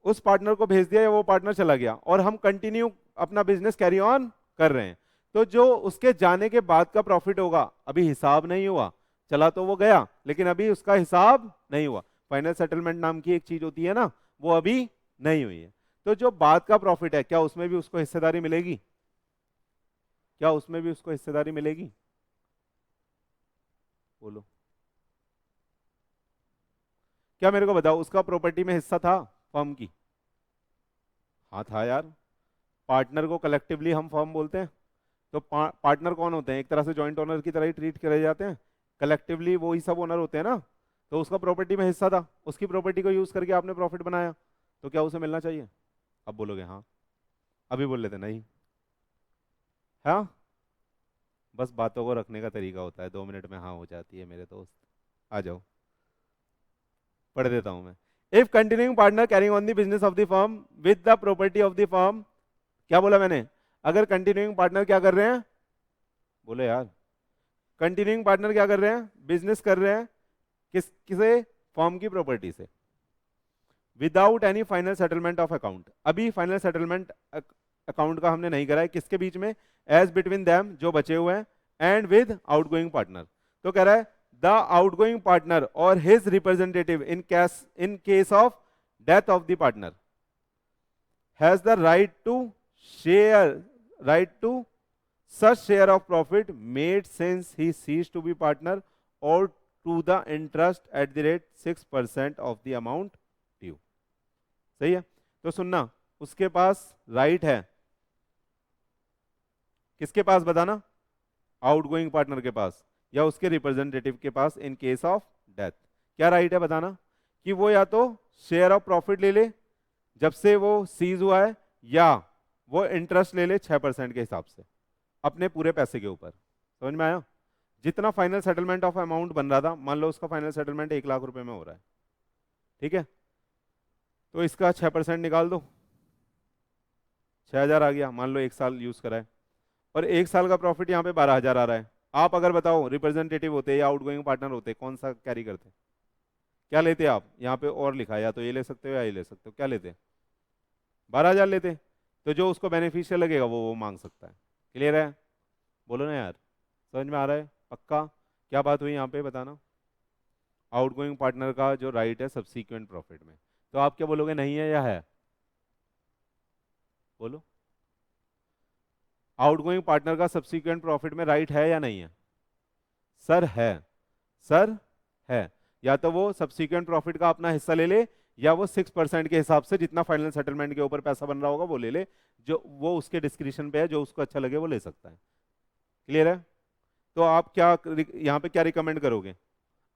उस पार्टनर को भेज दिया या वो पार्टनर चला गया और हम कंटिन्यू अपना बिजनेस कैरी ऑन कर रहे हैं, तो जो उसके जाने के बाद का प्रॉफिट होगा अभी हिसाब नहीं हुआ। चला तो वो गया लेकिन अभी उसका हिसाब नहीं हुआ। फाइनल सेटलमेंट नाम की एक चीज होती है ना, वो अभी नहीं हुई है। तो जो बाद का प्रॉफिट है, क्या उसमें भी उसको हिस्सेदारी मिलेगी? क्या उसमें भी उसको हिस्सेदारी मिलेगी? बोलो, क्या मेरे को बताओ, उसका प्रॉपर्टी में हिस्सा था फर्म की? हाँ था यार। पार्टनर को कलेक्टिवली हम फर्म बोलते हैं, तो पार्टनर कौन होते हैं? एक तरह से जॉइंट ओनर की तरह ही ट्रीट करे जाते हैं, कलेक्टिवली वो ही सब ओनर होते हैं ना। तो उसका प्रॉपर्टी में हिस्सा था, उसकी प्रॉपर्टी को यूज करके आपने प्रॉफिट बनाया, तो क्या उसे मिलना चाहिए? अब बोलोगे हाँ, अभी बोल लेते नहीं। हाँ, बस बातों को रखने का तरीका होता है, 2 मिनट में हाँ हो जाती है मेरे दोस्त। आ जाओ, पढ़ देता हूं मैं। If continuing partner carrying on the business of the firm with the property of the firm, क्या बोला मैंने, अगर कंटिन्यूइंग पार्टनर क्या कर रहे हैं, बोलो यार, कंटिन्यूइंग पार्टनर क्या कर रहे हैं, बिजनेस कर रहे हैं, किसे, फर्म की प्रॉपर्टी से, without any final settlement of account, अभी फाइनल सेटलमेंट अकाउंट का हमने नहीं करा है, किसके बीच में, एज बिटवीन दैम, जो बचे हुए हैं, एंड विद आउटगोइंग पार्टनर। तो कह रहा है द आउटगोइंग पार्टनर और his representative in case of death of the partner has the right to share, right to such share of profit made since he ceased to be partner or to the interest at the rate 6% of the amount due। सही है, तो सुनना, उसके पास right है, किसके पास बताना, outgoing partner के पास या उसके रिप्रेजेंटेटिव के पास, इन केस ऑफ डेथ, क्या राइट है बताना, कि वो या तो शेयर ऑफ प्रॉफिट ले ले जब से वो सीज हुआ है, या वो इंटरेस्ट ले ले 6% के हिसाब से अपने पूरे पैसे के ऊपर। समझ में आया, जितना फाइनल सेटलमेंट ऑफ अमाउंट बन रहा था, मान लो उसका फाइनल सेटलमेंट 1 लाख रुपए में हो रहा है, ठीक है, तो इसका 6% निकाल दो, 6,000 आ गया, मान लो 1 साल यूज करा है, और 1 साल का प्रॉफिट यहाँ पे 12,000 आ रहा है। आप अगर बताओ रिप्रेजेंटेटिव होते या आउटगोइंग पार्टनर होते, कौन सा कैरी करते, क्या लेते आप, यहाँ पे और लिखा है, या तो ये ले सकते हो या ये ले सकते हो, क्या लेते, 12,000 लेते, तो जो उसको बेनिफिशियल लगेगा वो मांग सकता है। क्लियर है, बोलो ना यार, समझ में आ रहा है, पक्का, क्या बात हुई यहाँ पे बताना, आउटगोइंग पार्टनर का जो राइट है सब्सीक्वेंट प्रॉफिट में, तो आप क्या बोलोगे, नहीं है या है, बोलो, आउटगोइंग पार्टनर का सब्सीक्वेंट प्रॉफिट में राइट है या नहीं है, सर है, सर है, या तो वो सब्सीक्वेंट प्रॉफिट का अपना हिस्सा ले ले, या वो 6% के हिसाब से जितना फाइनल सेटलमेंट के ऊपर पैसा बन रहा होगा वो ले ले, जो वो उसके डिस्क्रिप्शन पे है, जो उसको अच्छा लगे वो ले सकता है। क्लियर है, तो आप क्या यहाँ पे क्या रिकमेंड करोगे,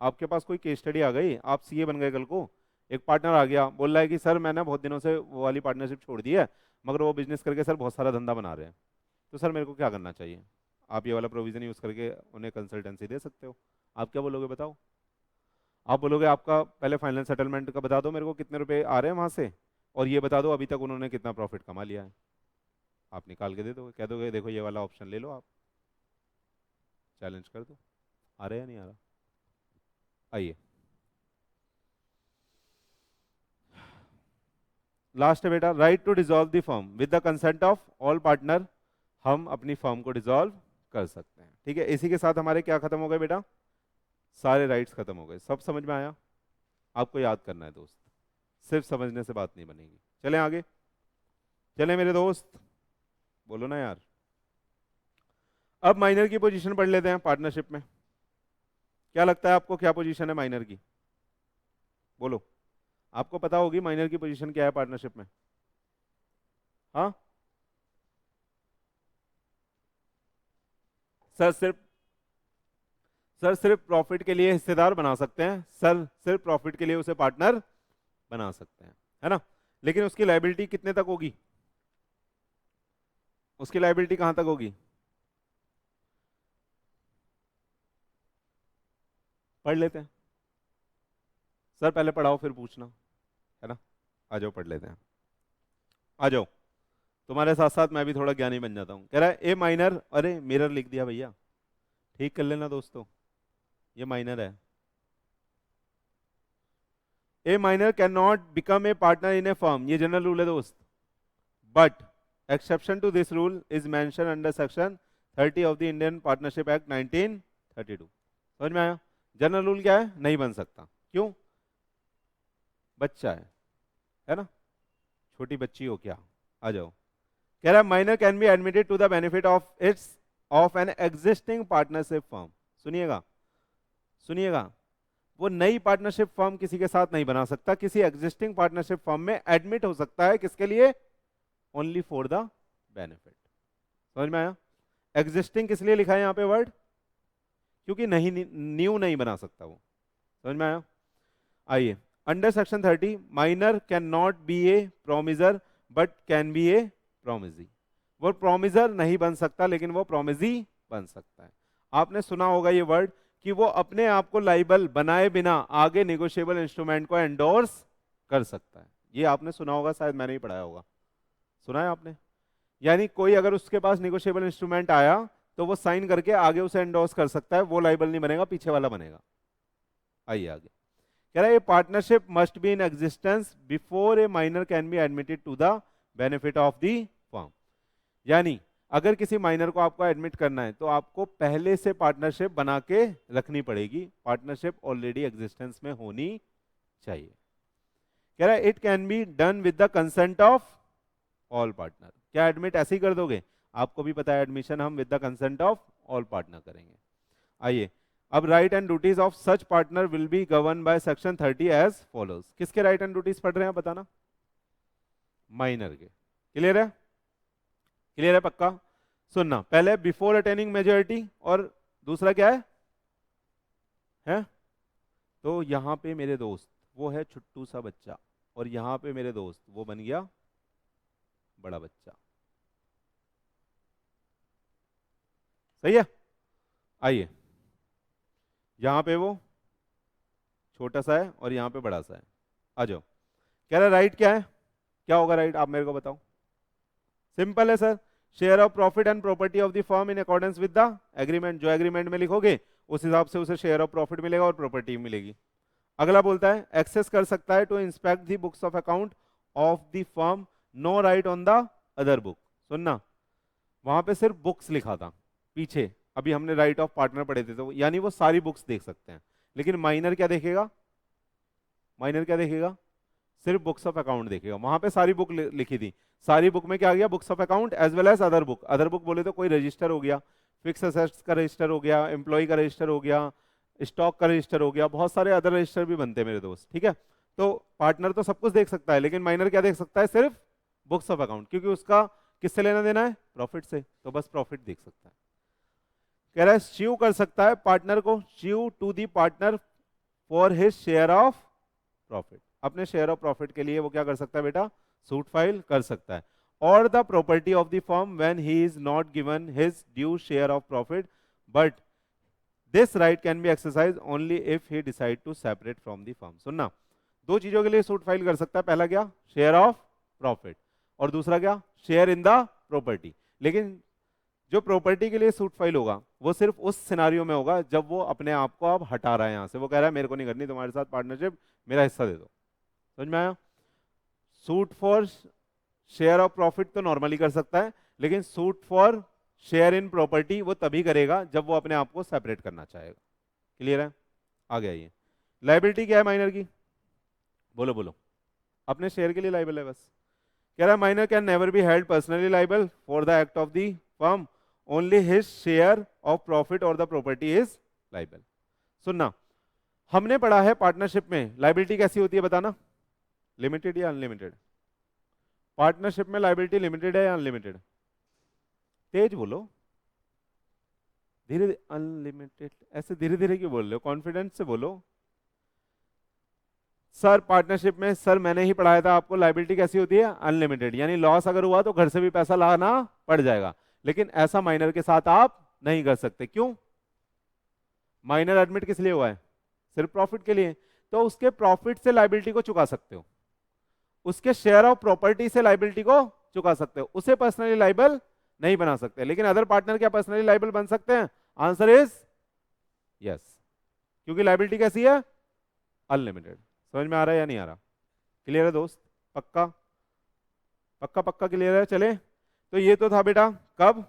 आपके पास कोई केस स्टडी आ गई, आप सीए बन गए कल को, एक पार्टनर आ गया बोल रहा है कि सर मैंने बहुत दिनों से वो वाली पार्टनरशिप छोड़ दी है, मगर वो बिजनेस करके सर बहुत सारा धंधा बना रहे हैं, तो सर मेरे को क्या करना चाहिए, आप ये वाला प्रोविजन यूज करके उन्हें कंसल्टेंसी दे सकते हो। आप क्या बोलोगे बताओ, आप बोलोगे आपका पहले फाइनल सेटलमेंट का बता दो मेरे को कितने रुपए आ रहे हैं वहां से, और ये बता दो अभी तक उन्होंने कितना प्रॉफिट कमा लिया है, आप निकाल के दे दोगे, कह दोगे देखो ये वाला ऑप्शन ले लो, आप चैलेंज कर दो, आ रहा है या नहीं आ रहा। आइए लास्ट है बेटा, right to dissolve the firm with the consent of all partner, हम अपनी फर्म को डिसॉल्व कर सकते हैं। ठीक है, इसी के साथ हमारे क्या खत्म हो गए बेटा, सारे राइट्स खत्म हो गए। सब समझ में आया, आपको याद करना है दोस्त, सिर्फ समझने से बात नहीं बनेगी। चलें आगे, चलें मेरे दोस्त, बोलो ना यार। अब माइनर की पोजीशन पढ़ लेते हैं पार्टनरशिप में। क्या लगता है आपको, क्या पोजीशन है माइनर की, बोलो, आपको पता होगी माइनर की पोजीशन क्या है पार्टनरशिप में, हाँ सर सिर्फ प्रॉफिट के लिए हिस्सेदार बना सकते हैं, सर सिर्फ प्रॉफिट के लिए उसे पार्टनर बना सकते हैं, है ना, लेकिन उसकी लायबिलिटी कितने तक होगी, उसकी लायबिलिटी कहां तक होगी, पढ़ लेते हैं, सर पहले पढ़ाओ फिर पूछना, है ना, आ जाओ पढ़ लेते हैं, आ जाओ, तुम्हारे साथ साथ मैं भी थोड़ा ज्ञानी बन जाता हूँ। कह रहा है ए माइनर, अरे मिरर लिख दिया भैया, ठीक कर लेना दोस्तों, ये माइनर है। A minor can not become a partner in a firm, ये जनरल रूल है दोस्त, but exception to this rule is mention under section 30 of the Indian partnership act 1932। समझ में आया, जनरल रूल क्या है, नहीं बन सकता, क्यों, बच्चा है ना, छोटी बच्ची हो क्या, आ जाओ। कह रहा है minor can be admitted to the benefit of its of an existing partnership firm, सुनिएगा सुनिएगा, वो नई पार्टनरशिप फर्म किसी के साथ नहीं बना सकता, किसी एग्जिस्टिंग पार्टनरशिप फर्म में एडमिट हो सकता है, किसके लिए, ओनली फॉर द बेनिफिट। समझ में आया, एग्जिस्टिंग किस लिए लिखा है यहाँ पे वर्ड, क्योंकि नहीं, न्यू नहीं बना सकता वो। समझ में आया, आइए under section 30 minor can not be a promiser but can be a promisee. वो प्रोमिजर नहीं बन सकता लेकिन वो प्रोमिजी बन सकता है। आपने सुना होगा ये वर्ड कि वो अपने आप को लाइबल बनाए बिना आगे नेगोशिएबल इंस्ट्रूमेंट को एंडोर्स कर सकता है। ये आपने सुना होगा, शायद मैंने ही पढ़ाया होगा। सुना है आपने? यानी कोई अगर उसके पास नेगोशिएबल इंस्ट्रूमेंट आया तो वो साइन करके आगे उसे एंडोर्स कर सकता है, वो लाइबल नहीं बनेगा, पीछे वाला बनेगा। आइए आगे कह रहा है partnership must be in existence before a minor can be admitted to the benefit of the firm. यानी अगर किसी माइनर को आपको एडमिट करना है तो आपको पहले से पार्टनरशिप बना के रखनी पड़ेगी, पार्टनरशिप ऑलरेडी एग्जिस्टेंस में होनी चाहिए। कह रहा है it can be done with the consent of all partner. क्या एडमिट ऐसे ही कर दोगे? आपको भी पता है एडमिशन हम with the consent of all partner करेंगे। आइए अब right and duties of such partner will be govern by section 30 as follows. किसके राइट एंड ड्यूटीज पढ़ रहे हैं बताना? माइनर के। क्लियर है? क्लियर है पक्का? सुनना, पहले बिफोर अटेनिंग मेजॉरिटी और दूसरा क्या है? तो यहां पे मेरे दोस्त वो है छुट्टू सा बच्चा और यहां पे मेरे दोस्त वो बन गया बड़ा बच्चा। सही है? आइए यहां पे वो छोटा सा है और यहां पे बड़ा सा है। आ जाओ। कह रहा राइट क्या है? क्या होगा राइट? आप मेरे को बताओ। सिंपल है sir, share of profit and property of the firm in accordance with the agreement. जो एग्रीमेंट में लिखोगे उस हिसाब से उसे शेयर ऑफ प्रॉफिट मिलेगा और प्रॉपर्टी मिलेगी। अगला बोलता है एक्सेस कर सकता है to inspect the books of account of the firm, no right on the other book. सुनना, वहां पे सिर्फ बुक्स लिखा था, पीछे अभी हमने राइट ऑफ पार्टनर पढ़े थे, तो यानी वो सारी बुक्स देख सकते हैं। लेकिन माइनर क्या देखेगा? माइनर क्या देखेगा? सिर्फ बुक्स ऑफ अकाउंट देखेगा। वहां पे सारी बुक लिखी थी, सारी बुक में क्या आ गया? Books of account as well as other book. Other book बोले तो कोई रजिस्टर हो गया, फिक्स असेट्स का रजिस्टर हो गया, एम्प्लॉय का रजिस्टर हो गया, स्टॉक का रजिस्टर हो गया, बहुत सारे अदर रजिस्टर भी बनते हैं मेरे दोस्त। ठीक है, तो पार्टनर तो सब कुछ देख सकता है लेकिन माइनर क्या देख सकता है? सिर्फ बुक्स ऑफ अकाउंट, क्योंकि उसका किससे लेना देना है? प्रॉफिट से, तो बस प्रॉफिट देख सकता है। कह रहा है शीव कर सकता है पार्टनर को, शीव to the partner for his share of profit. अपने शेयर ऑफ प्रॉफिट के लिए वो क्या कर सकता है बेटा? सूट फाइल कर सकता है। और the property of the firm when he is not given his due share of profit, but this right can be exercise only if he decide to separate from the firm. सुनना, दो चीजों के लिए suit file कर सकता है। पहला क्या? शेयर ऑफ प्रॉफिट, और दूसरा क्या? Share in the property. लेकिन जो प्रॉपर्टी के लिए सूट फाइल होगा वो सिर्फ उस सिनारियो में होगा जब वो अपने आप को अब हटा रहा है यहां से, वो कह रहा है मेरे को नहीं करनी तुम्हारे साथ पार्टनरशिप, मेरा हिस्सा दे दो। समझ में आया? Suit for share of profit तो नॉर्मली कर सकता है, लेकिन suit for share in property वो तभी करेगा जब वो अपने आप को सेपरेट करना चाहेगा। क्लियर है? आ गया ये। लाइबिलिटी क्या है माइनर की? बोलो बोलो। अपने शेयर के लिए लाइबल है बस। कह रहा है minor can never be held personally liable for the act of the firm, only his share of profit और द प्रॉपर्टी इज लाइबल। सुनना, हमने पढ़ा है पार्टनरशिप में लाइबिलिटी कैसी होती है बताना? लिमिटेड या अनलिमिटेड? पार्टनरशिप में लाइबिलिटी लिमिटेड है या अनलिमिटेड? तेज बोलो, धीरे। अनलिमिटेड ऐसे धीरे धीरे क्यों बोल रहे हो? कॉन्फिडेंस से बोलो। सर पार्टनरशिप में सर मैंने ही पढ़ाया था आपको, लाइबिलिटी कैसी होती है? अनलिमिटेड। यानी लॉस अगर हुआ तो घर से भी पैसा लाना पड़ जाएगा, लेकिन ऐसा माइनर के साथ आप नहीं कर सकते। क्यों? माइनर एडमिट किस लिए हुआ है? सिर्फ प्रॉफिट के लिए। तो उसके प्रॉफिट से लाइबिलिटी को चुका सकते हो, उसके शेयर ऑफ प्रॉपर्टी से लाइबिलिटी को चुका सकते हो, उसे पर्सनली लाइबल नहीं बना सकते। लेकिन अदर पार्टनर क्या पर्सनली लाइबल बन सकते हैं? आंसर इज यस, क्योंकि लाइबिलिटी कैसी है? अनलिमिटेड। समझ में आ रहा है या नहीं आ रहा? क्लियर है दोस्त? पक्का पक्का पक्का क्लियर है? चले, तो ये तो था बेटा कब?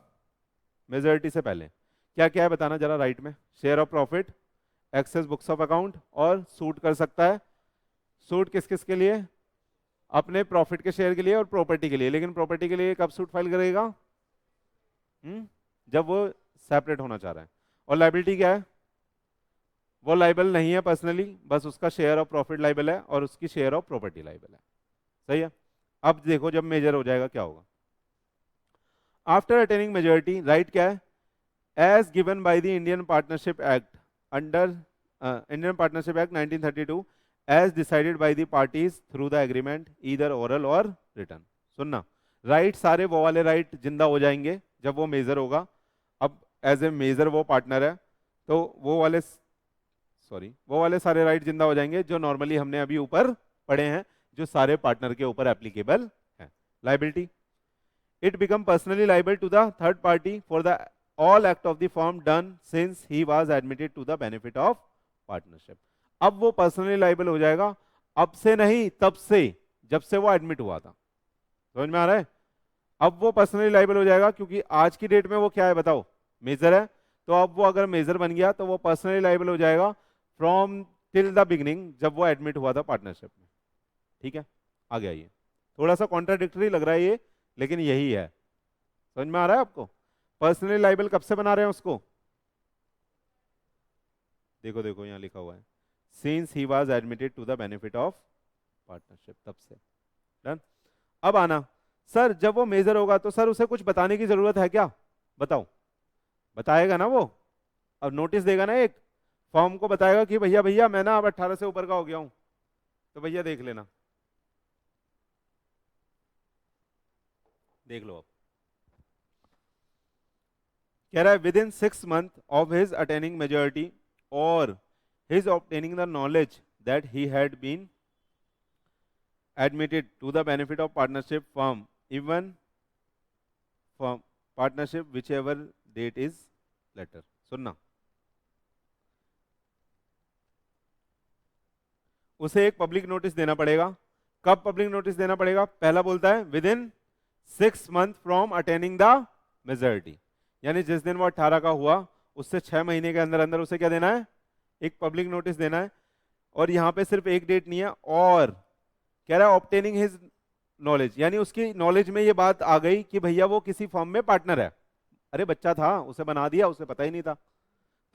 मेजॉरिटी से पहले। क्या क्या है बताना जरा राइट में? Share of profit, access books of account, और सूट कर सकता है। सूट किस किस के लिए? अपने प्रॉफिट के शेयर के लिए और प्रॉपर्टी के लिए। लेकिन प्रॉपर्टी के लिए कब सूट फाइल करेगा? जब वो सेपरेट होना चाह रहा है। और लाइबिलिटी क्या है? वो लाइबल नहीं है पर्सनली, बस उसका शेयर ऑफ प्रॉफिट लाइबल है और उसकी शेयर ऑफ प्रॉपर्टी लाइबल है। सही है? अब देखो जब मेजर हो जाएगा क्या होगा। आफ्टर अटेनिंग मेजॉरिटी राइट क्या है? As given by the Indian partnership Act under Indian partnership act 1932 as decided by the parties through the agreement either oral और रिटन। सुनना, राइट सारे वो वाले राइट जिंदा हो जाएंगे जब वो मेजर होगा। अब एज ए मेजर वो पार्टनर है, तो वो वाले सारे राइट जिंदा हो जाएंगे जो नॉर्मली हमने अभी ऊपर पढ़े हैं, जो सारे पार्टनर के ऊपर एप्लीकेबल है। Liability, it become personally liable to the third party for the all act of the firm done since he was admitted to the benefit of partnership. अब वो पर्सनली लाइबल हो जाएगा, अब से नहीं तब से, जब से वो एडमिट हुआ था। समझ में आ रहा है? अब वो पर्सनली लाइबल हो जाएगा क्योंकि आज की डेट में वो क्या है बताओ, मेजर है। तो अब वो अगर मेजर बन गया तो वो पर्सनली लाइबल हो जाएगा फ्रॉम टिल द बिगिनिंग, जब वो एडमिट हुआ था पार्टनरशिप में। ठीक है, आ गया ये। थोड़ा सा कॉन्ट्राडिक्टरी लग रहा है ये, लेकिन यही है। समझ में आ रहा है आपको? पर्सनली लाइबल कब से बना रहे हैं उसको? देखो देखो यहां लिखा हुआ है, since he was admitted to the benefit of partnership, तब से। डन। अब आना, सर जब वो मेजर होगा तो सर उसे कुछ बताने की जरूरत है क्या? बताओ, बताएगा ना वो? अब नोटिस देगा ना, एक फॉर्म को बताएगा कि भैया भैया मैं ना अब 18 से ऊपर का हो गया हूं, तो भैया देख लेना, देख लो। अब कह रहा है within 6 months of his attaining majority और his obtaining the knowledge that he had been admitted to the benefit of partnership firm, even firm partnership whichever date is later. सुनना, उसे एक पब्लिक नोटिस देना पड़ेगा। कब public notice देना पड़ेगा? पहला बोलता है within 6 months from attaining the majority, यानी जिस दिन वो 18 का हुआ उससे 6 महीने के अंदर अंदर उसे क्या देना है? एक पब्लिक नोटिस देना है। और यहां पे सिर्फ एक डेट नहीं है, और कह रहा है ऑब्टेनिंग हिज नॉलेज, यानी उसकी नॉलेज में ये बात आ गई कि भैया वो किसी फॉर्म में पार्टनर है। अरे बच्चा था, उसे बना दिया, उसे पता ही नहीं था।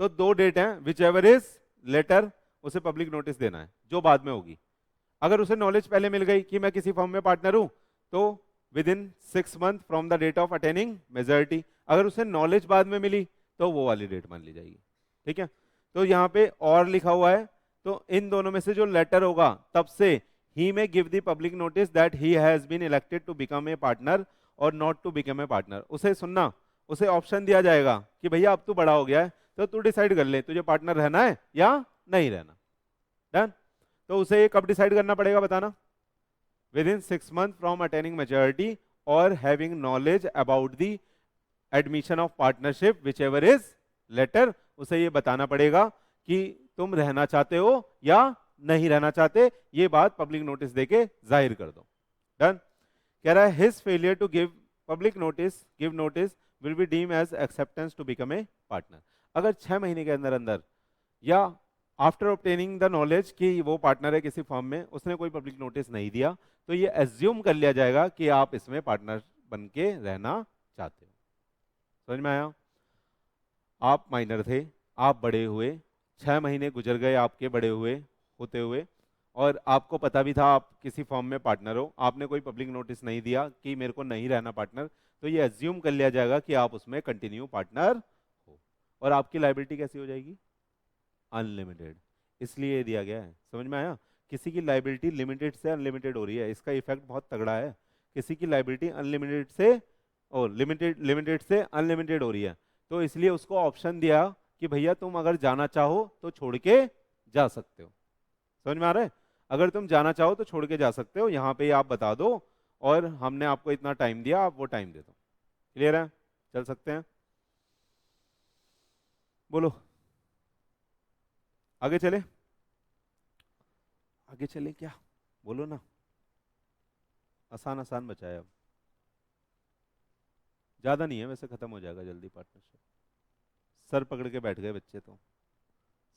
तो दो डेट हैं, विच एवर इज लेटर, उसे पब्लिक नोटिस देना है जो बाद में होगी। अगर उसे नॉलेज पहले मिल गई कि मैं किसी फॉर्म में पार्टनर हूं, तो within 6 months from the date of attaining majority. अगर उसे नॉलेज बाद में मिली तो वो वाली डेट मान ली जाएगी। ठीक है, तो यहाँ पे और लिखा हुआ है, तो इन दोनों में से जो लेटर होगा तब से he may give the public notice that he has been elected to become a partner or not to become a partner। उसे सुनना, उसे ऑप्शन दिया जाएगा कि भैया अब तू बड़ा हो गया है तो तू डिसाइड कर ले तुझे पार्टनर रहना है या नहीं रहना। डन। तो उसे ये कब डिसाइड करना पड़ेगा बताना? Within 6 months from attaining majority और having knowledge about the admission of partnership whichever is later. उसे ये बताना पड़ेगा कि तुम रहना चाहते हो या नहीं रहना चाहते, ये बात पब्लिक नोटिस देके जाहिर कर दो। डन। कह रहा है his failure to give public notice give notice will be deem as acceptance to become a partner. अगर 6 महीने के अंदर अंदर या आफ्टर ऑब्टेनिंग द नॉलेज कि वो पार्टनर है किसी फॉर्म में, उसने कोई पब्लिक नोटिस नहीं दिया, तो ये एज्यूम कर लिया जाएगा कि आप इसमें पार्टनर बन के रहना चाहते हो। समझ में आया? आप माइनर थे, आप बड़े हुए, 6 महीने गुजर गए आपके बड़े हुए होते हुए, और आपको पता भी था आप किसी फॉर्म में पार्टनर हो, आपने कोई पब्लिक नोटिस नहीं दिया कि मेरे को नहीं रहना पार्टनर, तो ये एज्यूम कर लिया जाएगा कि आप उसमें कंटिन्यू पार्टनर हो। और आपकी लाइबिलिटी कैसी हो जाएगी? अनलिमिटेड। इसलिए ये दिया गया है। समझ में आया? किसी की लाइबिलिटी लिमिटेड से अनलिमिटेड हो रही है, इसका इफेक्ट बहुत तगड़ा है। किसी की लाइबिलिटी अनलिमिटेड से और लिमिटेड से अनलिमिटेड हो रही है, तो इसलिए उसको ऑप्शन दिया कि भैया तुम अगर जाना चाहो तो छोड़ के जा सकते हो। समझ में आ रहा है? अगर तुम जाना चाहो तो छोड़ के जा सकते हो, यहाँ पे आप बता दो और हमने आपको इतना टाइम दिया, आप वो टाइम दे दो। क्लियर है? चल सकते हैं? बोलो, आगे चले? आगे चले क्या? बोलो ना। आसान आसान बचाया, अब ज्यादा नहीं है वैसे, खत्म हो जाएगा जल्दी पार्टनरशिप। सर पकड़ के बैठ गए बच्चे तो,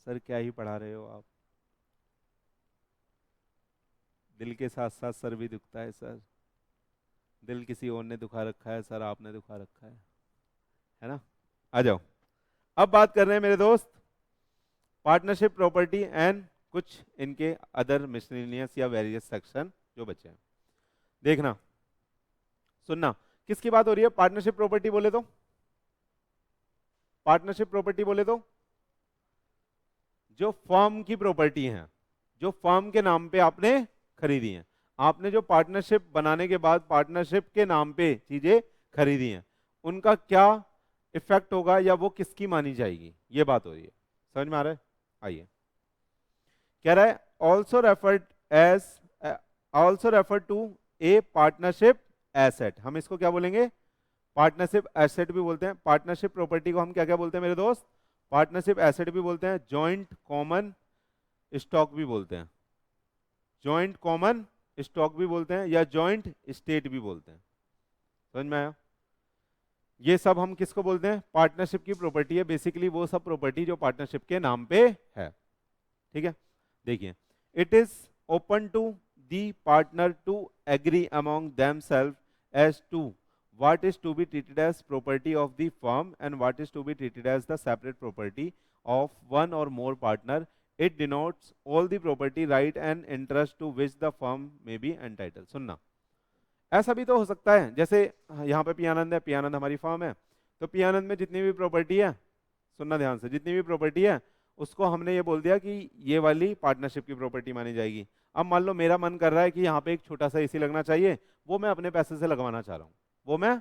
सर क्या ही पढ़ा रहे हो आप। दिल के साथ साथ सर भी दुखता है सर, दिल किसी और ने दुखा रखा है, सर आपने दुखा रखा है ना? आ जाओ, अब बात कर रहे हैं मेरे दोस्त पार्टनरशिप प्रॉपर्टी एंड कुछ इनके अदर मिसलेनियस या वेरियस सेक्शन जो बचे हैं। देखना, सुनना, किसकी बात हो रही है? पार्टनरशिप प्रॉपर्टी बोले तो, पार्टनरशिप प्रॉपर्टी बोले तो जो फर्म की प्रॉपर्टी है, जो फर्म के नाम पे आपने खरीदी है। आपने जो पार्टनरशिप बनाने के बाद पार्टनरशिप के नाम पे चीजें खरीदी हैं, उनका क्या इफेक्ट होगा या वो किसकी मानी जाएगी, ये बात हो रही है। समझ में आ रहा है? आइए, कह रहा है also referred as, also refer to a partnership asset. हम इसको क्या बोलेंगे? पार्टनरशिप एसेट भी बोलते हैं। पार्टनरशिप प्रॉपर्टी को हम क्या क्या बोलते हैं मेरे दोस्त? पार्टनरशिप एसेट भी बोलते हैं, जॉइंट कॉमन स्टॉक भी बोलते हैं, जॉइंट कॉमन स्टॉक भी बोलते हैं, या जॉइंट स्टेट भी बोलते हैं। समझ में आया? ये सब हम किसको बोलते हैं? पार्टनरशिप की प्रॉपर्टी है, बेसिकली वो सब प्रॉपर्टी जो पार्टनरशिप के नाम पे है। ठीक है, देखिए, it is open to the partner to agree among themselves as to what is to be treated as property of the firm and what is to be treated as the separate property of one or more partner. It denotes all the property right and interest to which the firm may be entitled. सुनना, ऐसा भी तो हो सकता है, जैसे यहाँ पे पी आनंद है, पी आनंद हमारी फर्म है, तो पी आनंद में जितनी भी प्रॉपर्टी है, सुनना ध्यान से, जितनी भी प्रॉपर्टी है उसको हमने ये बोल दिया कि ये वाली पार्टनरशिप की प्रॉपर्टी मानी जाएगी। अब मान लो मेरा मन कर रहा है कि यहाँ पे एक छोटा सा एसी लगना चाहिए, वो मैं अपने पैसे से लगवाना चाह रहा हूँ, वो मैं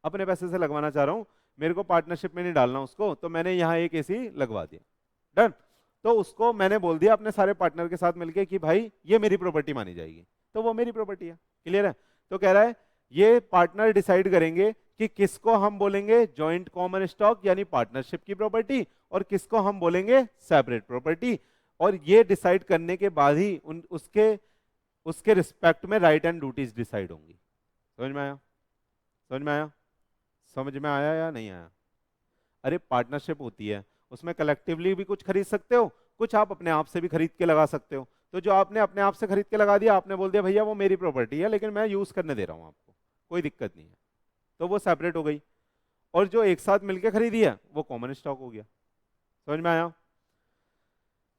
अपने पैसे से लगवाना चाह रहा हूँ, मेरे को पार्टनरशिप में नहीं डालना उसको, तो मैंने यहाँ एक एसी लगवा दिया, डन। तो उसको मैंने बोल दिया अपने सारे पार्टनर के साथ मिलके कि भाई ये मेरी प्रॉपर्टी मानी जाएगी, तो वो मेरी प्रॉपर्टी है। क्लियर है? तो कह रहा है ये पार्टनर डिसाइड करेंगे कि किसको हम बोलेंगे जॉइंट कॉमन स्टॉक यानी पार्टनरशिप की प्रॉपर्टी, और किसको हम बोलेंगे सेपरेट प्रॉपर्टी, और ये डिसाइड करने के बाद ही उसके उसके रिस्पेक्ट में राइट एंड ड्यूटीज डिसाइड होंगी। समझ में आया? समझ में आया? समझ में आया या नहीं आया? अरे पार्टनरशिप होती है, उसमें कलेक्टिवली भी कुछ खरीद सकते हो, कुछ आप अपने आप से भी खरीद के लगा सकते हो। तो जो आपने अपने आप से खरीद के लगा दिया, आपने बोल दिया भैया वो मेरी प्रॉपर्टी है लेकिन मैं यूज करने दे रहा हूं आपको, कोई दिक्कत नहीं है, तो वो सेपरेट हो गई। और जो एक साथ मिलकर खरीदी है वो कॉमन स्टॉक हो गया। समझ में आया?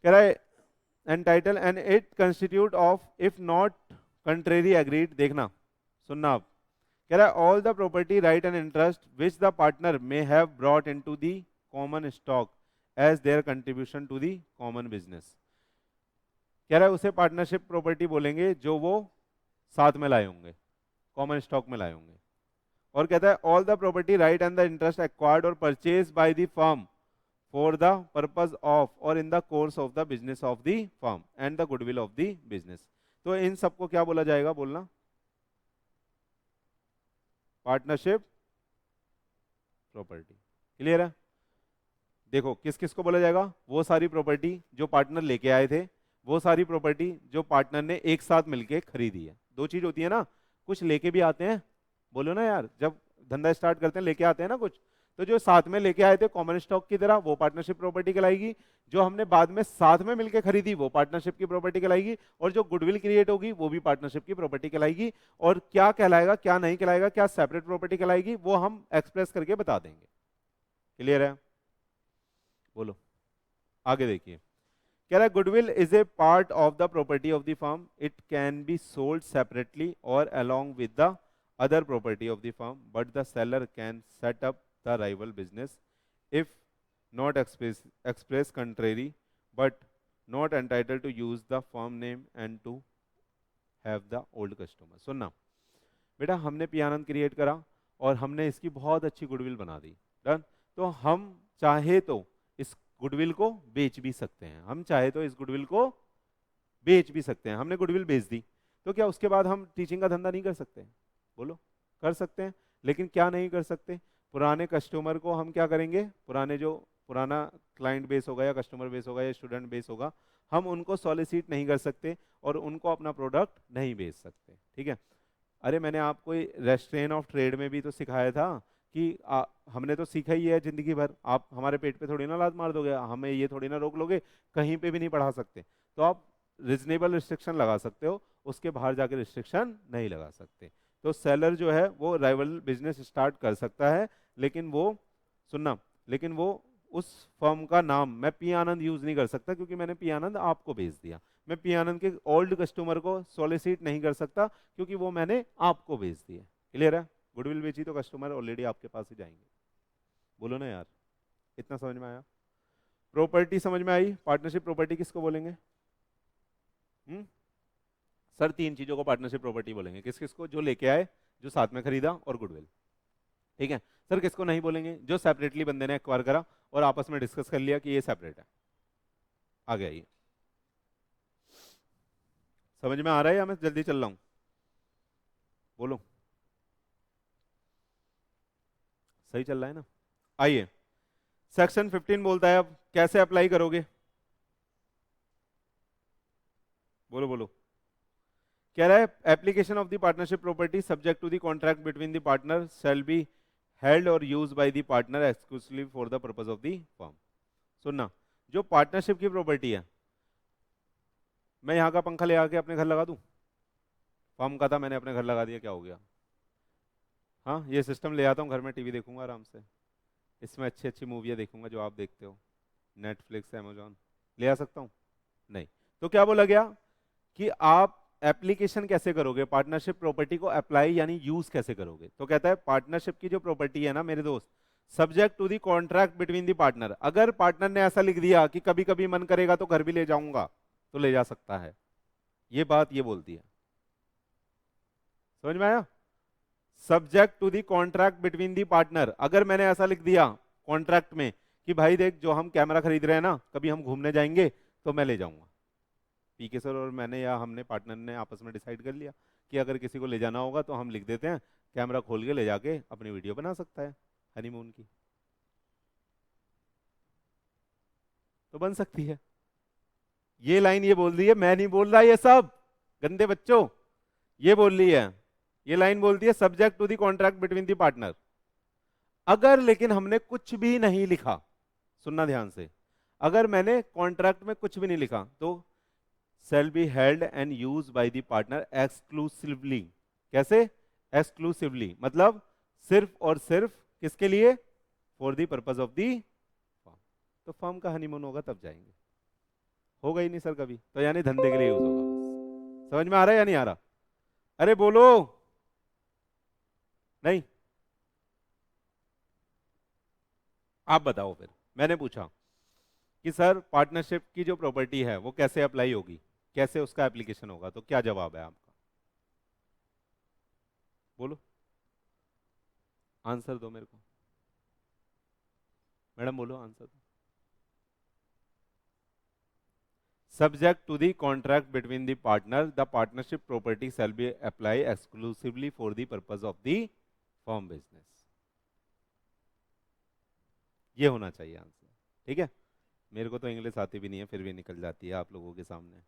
कह रहा है entitle and it constitute of if not contrary agreed. देखना, सुनना आप, कह रहा है all the property right and interest which the partner may have brought into the common stock as their contribution to the common business. कह रहा है उसे पार्टनरशिप प्रॉपर्टी बोलेंगे जो वो साथ में लाए होंगे, कॉमन स्टॉक में लाए होंगे। और कहता है all the property right and the interest acquired और purchase by the firm for the purpose of और in the course of the business of the firm and the goodwill of the business. तो इन सबको क्या बोला जाएगा? बोलना, partnership property. Clear है? देखो किस किस को बोला जाएगा? वो सारी प्रॉपर्टी जो पार्टनर लेके आए थे, वो सारी प्रॉपर्टी जो पार्टनर ने एक साथ मिलके खरीदी है। दो चीज होती है ना, कुछ लेके भी आते हैं, बोलो ना यार, जब धंधा स्टार्ट करते हैं लेके आते हैं ना कुछ, तो जो साथ में लेके आए थे कॉमन स्टॉक की तरह वो पार्टनरशिप प्रॉपर्टी कहलाएगी, जो हमने बाद में साथ में मिलकर खरीदी वो पार्टनरशिप की प्रॉपर्टी कहलाएगी, और जो गुडविल क्रिएट होगी वो भी पार्टनरशिप की प्रॉपर्टी कहलाएगी। और क्या कहलाएगा क्या नहीं कहलाएगा, क्या सेपरेट प्रॉपर्टी कहलाएगी, वो हम एक्सप्रेस करके बता देंगे। क्लियर है? बोलो आगे देखिए, कह रहा है goodwill is a part of the property of the firm, it can be sold separately और along with the other property of the firm, but the seller can set up the rival business if not express contrary but not entitled to use the firm name and to have the old customer। सुनना बेटा, हमने P आनंद create करा और हमने इसकी बहुत अच्छी goodwill बना दी, डन। तो हम चाहे तो इस गुडविल को बेच भी सकते हैं, हम चाहे तो इस गुडविल को बेच भी सकते हैं। हमने गुडविल बेच दी तो क्या उसके बाद हम टीचिंग का धंधा नहीं कर सकते? बोलो, कर सकते हैं, लेकिन क्या नहीं कर सकते? पुराने कस्टमर को हम क्या करेंगे, पुराने जो पुराना क्लाइंट बेस होगा या कस्टमर बेस होगा या स्टूडेंट बेस होगा, हम उनको सॉलिसिट नहीं कर सकते और उनको अपना प्रोडक्ट नहीं बेच सकते। ठीक है? अरे मैंने आपको रेस्ट्रेन ऑफ ट्रेड में भी तो सिखाया था कि हमने तो सीखा ही है जिंदगी भर, आप हमारे पेट पे थोड़ी ना लात मार दोगे, हमें ये थोड़ी ना रोक लोगे, कहीं पे भी नहीं पढ़ा सकते। तो आप रिजनेबल रिस्ट्रिक्शन लगा सकते हो, उसके बाहर जाके रिस्ट्रिक्शन नहीं लगा सकते। तो सेलर जो है वो राइवल बिजनेस स्टार्ट कर सकता है, लेकिन वो, सुनना, लेकिन वो उस फर्म का नाम मैं पी आनंद यूज नहीं कर सकता क्योंकि मैंने पी आनंद आपको भेज दिया। मैं पी आनंद के ओल्ड कस्टमर को सॉलिसिट नहीं कर सकता क्योंकि वो मैंने आपको भेज दिया। क्लियर है? गुडविल बेची तो कस्टमर ऑलरेडी आपके पास ही जाएंगे। बोलो ना यार, इतना समझ में आया? प्रॉपर्टी समझ में आई? पार्टनरशिप प्रॉपर्टी किसको बोलेंगे? सर 3 चीजों को पार्टनरशिप प्रॉपर्टी बोलेंगे। किस किस को? जो लेके आए, जो साथ में खरीदा और गुडविल। ठीक है सर। किसको नहीं बोलेंगे? जो सेपरेटली बंदे ने एक्वायर करा और आपस में डिस्कस कर लिया कि ये सेपरेट है। आ गया ये। समझ में आ रहा है या मैं जल्दी चल रहा हूं? बोलो। सही चल रहा है ना? आइए, सेक्शन 15 बोलता है अब कैसे अप्लाई करोगे। बोलो बोलो। कह रहा है application of the partnership property subject to the contract between the partner shall be held और use by the partner exclusively for the purpose of the firm. सुनना, जो पार्टनरशिप की प्रॉपर्टी है, मैं यहां का पंखा ले आके अपने घर लगा दूं? फर्म का था, मैंने अपने घर लगा दिया, क्या हो गया? हाँ, ये सिस्टम ले आता हूँ घर में, टीवी देखूंगा आराम से, इसमें अच्छी अच्छी मूवियाँ देखूंगा जो आप देखते हो, नेटफ्लिक्स, अमेजॉन। ले आ सकता हूँ? नहीं। तो क्या बोला गया कि आप एप्लीकेशन कैसे करोगे, पार्टनरशिप प्रॉपर्टी को अप्लाई यानी यूज कैसे करोगे? तो कहता है पार्टनरशिप की जो प्रॉपर्टी है ना मेरे दोस्त, subject to the contract between the partner. अगर पार्टनर ने ऐसा लिख दिया कि कभी कभी मन करेगा तो घर भी ले जाऊंगा, तो ले जा सकता है। ये बात ये बोलती है। समझ में आया? Subject to the contract between the partner. अगर मैंने ऐसा लिख दिया कॉन्ट्रैक्ट में कि भाई देख, जो हम कैमरा खरीद रहे हैं ना, कभी हम घूमने जाएंगे तो मैं ले जाऊंगा। पीके सर और मैंने या हमने पार्टनर ने आपस में डिसाइड कर लिया कि अगर किसी को ले जाना होगा तो हम लिख देते हैं, कैमरा खोल के ले जाके अपनी वीडियो बना सकता है हनीमून की, तो बन सकती है। ये लाइन ये बोल रही है, मैं नहीं बोल रहा, ये सब गंदे बच्चों ये बोल रही है। ये लाइन बोलती है subject to the contract between the partner. अगर लेकिन हमने कुछ भी नहीं लिखा, सुनना ध्यान से, अगर मैंने कॉन्ट्रैक्ट में कुछ भी नहीं लिखा तो shall be held and used by the partner exclusively। कैसे? exclusively मतलब सिर्फ और सिर्फ किसके लिए? For the purpose of the firm. तो फर्म का हनीमून होगा तब जाएंगे, होगा ही नहीं सर कभी, तो यानी धंधे के लिए यूज होगा बस। समझ में आ रहा है या नहीं आ रहा? अरे बोलो। नहीं? आप बताओ फिर। मैंने पूछा कि सर पार्टनरशिप की जो प्रॉपर्टी है वो कैसे अप्लाई होगी, कैसे उसका एप्लीकेशन होगा, तो क्या जवाब है आपका? बोलो, आंसर दो मेरे को। मैडम बोलो आंसर दो। Subject to the contract between the partner, the partnership property shall be apply exclusively for the purpose of the firm business. ये होना चाहिए आंसर। ठीक है, मेरे को तो इंग्लिश आती भी नहीं है, फिर भी निकल जाती है आप लोगों के सामने।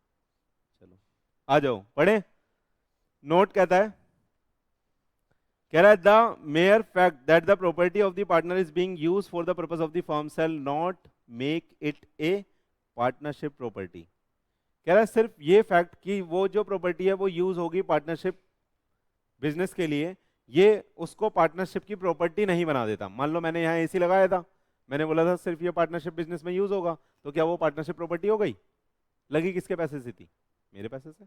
चलो आ जाओ पढ़े। नोट कहता है, कह रहा है the mayor fact that the property of the partner is being used for the purpose of the firm shall not make it A partnership property. कह रहा है सिर्फ ये फैक्ट कि वो जो प्रॉपर्टी है वो यूज होगी पार्टनरशिप बिजनेस के लिए, ये उसको पार्टनरशिप की प्रॉपर्टी नहीं बना देता। मान लो मैंने यहाँ एसी लगाया था, मैंने बोला था सिर्फ ये पार्टनरशिप बिजनेस में यूज होगा, तो क्या वो पार्टनरशिप प्रॉपर्टी हो गई? लगी किसके पैसे से थी? मेरे पैसे से,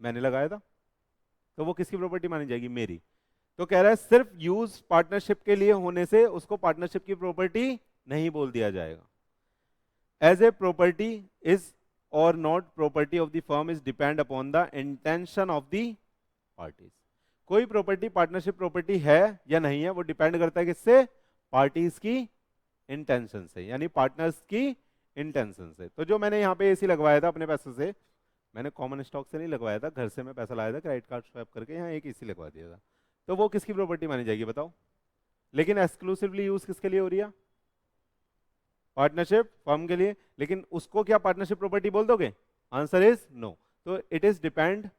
मैंने लगाया था, तो वो किसकी प्रॉपर्टी मानी जाएगी? मेरी। तो कह रहा है सिर्फ यूज पार्टनरशिप के लिए होने से उसको पार्टनरशिप की प्रॉपर्टी नहीं बोल दिया जाएगा। एज ए प्रॉपर्टी इज और not property of the firm is depend upon the intention of the parties. कोई प्रॉपर्टी पार्टनरशिप प्रॉपर्टी है या नहीं है, वो डिपेंड करता है किससे? पार्टीज की इंटेंशन से, यानी पार्टनर्स की इंटेंशन से। तो जो मैंने यहाँ पे एसी लगवाया था अपने पैसे से, मैंने कॉमन स्टॉक से नहीं लगवाया था, घर से मैं पैसा लाया था, क्रेडिट कार्ड स्वैप करके यहाँ एक एसी लगवा दिया था, तो वो किसकी प्रॉपर्टी मानी जाएगी बताओ? लेकिन एक्सक्लूसिवली यूज किसके लिए हो रही है? पार्टनरशिप फर्म के लिए। लेकिन उसको क्या पार्टनरशिप प्रॉपर्टी बोल दोगे? Answer is no. तो it is depend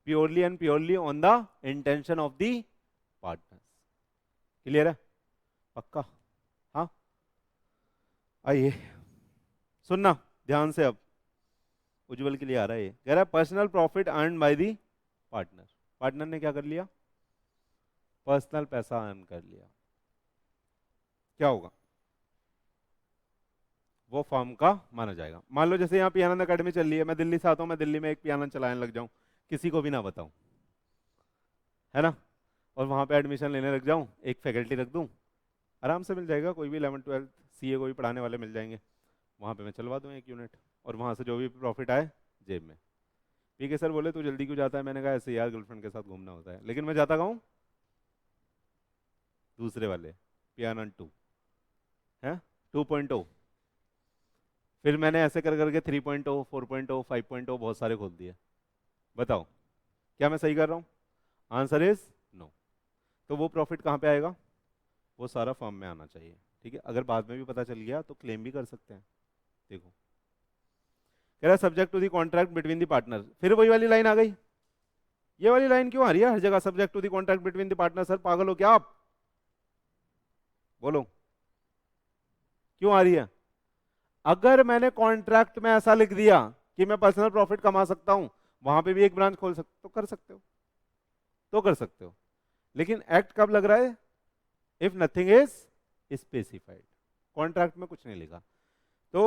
purely and purely on the intention of the partners. Clear है? पक्का? हाँ आइए सुनना ध्यान से। अब उज्जवल के लिए आ रहा है ये, कह रहा है personal profit earn by the partner. Partner ने क्या कर लिया? पर्सनल पैसा अर्न कर लिया। क्या होगा? वो फर्म का माना जाएगा। मान लो जैसे यहाँ पियानो अकेडमी चल रही है, मैं दिल्ली से आता हूँ, मैं दिल्ली में एक पियानो चलाने लग जाऊँ, किसी को भी ना बताऊँ, है ना, और वहाँ पे एडमिशन लेने लग जाऊँ, एक फैकल्टी रख दूँ, आराम से मिल जाएगा, कोई भी 11th 12th सीए को भी पढ़ाने वाले मिल जाएंगे, वहाँ पे मैं चलवा दूँ एक यूनिट, और वहाँ से जो भी प्रॉफिट आए जेब में। पी के सर बोले तू जल्दी क्यों जाता है, मैंने कहा ऐसे यार गर्लफ्रेंड के साथ घूमना होता है, लेकिन मैं जाता कहाँ हूँ, दूसरे वाले पी आनंद 2 है 2.0। फिर मैंने ऐसे कर करके 3.0 4.0 5.0 बहुत सारे खोल दिए। बताओ क्या मैं सही कर रहा हूँ? Answer is no. तो वो प्रॉफिट कहाँ पे आएगा? वो सारा फर्म में आना चाहिए। ठीक है, अगर बाद में भी पता चल गया तो क्लेम भी कर सकते हैं। देखो कह रहा है subject to the contract between the partner, फिर वही वाली लाइन आ गई। ये वाली लाइन क्यों आ रही है हर जगह, subject to the contract between the partner? Sir पागल हो क्या आप? बोलो क्यों आ रही है? अगर मैंने कॉन्ट्रैक्ट में ऐसा लिख दिया कि मैं पर्सनल प्रॉफिट कमा सकता हूं, वहां पे भी एक ब्रांच खोल सकते तो कर सकते हो, तो कर सकते हो। लेकिन एक्ट कब लग रहा है? If nothing is specified, contract में कुछ नहीं लिखा तो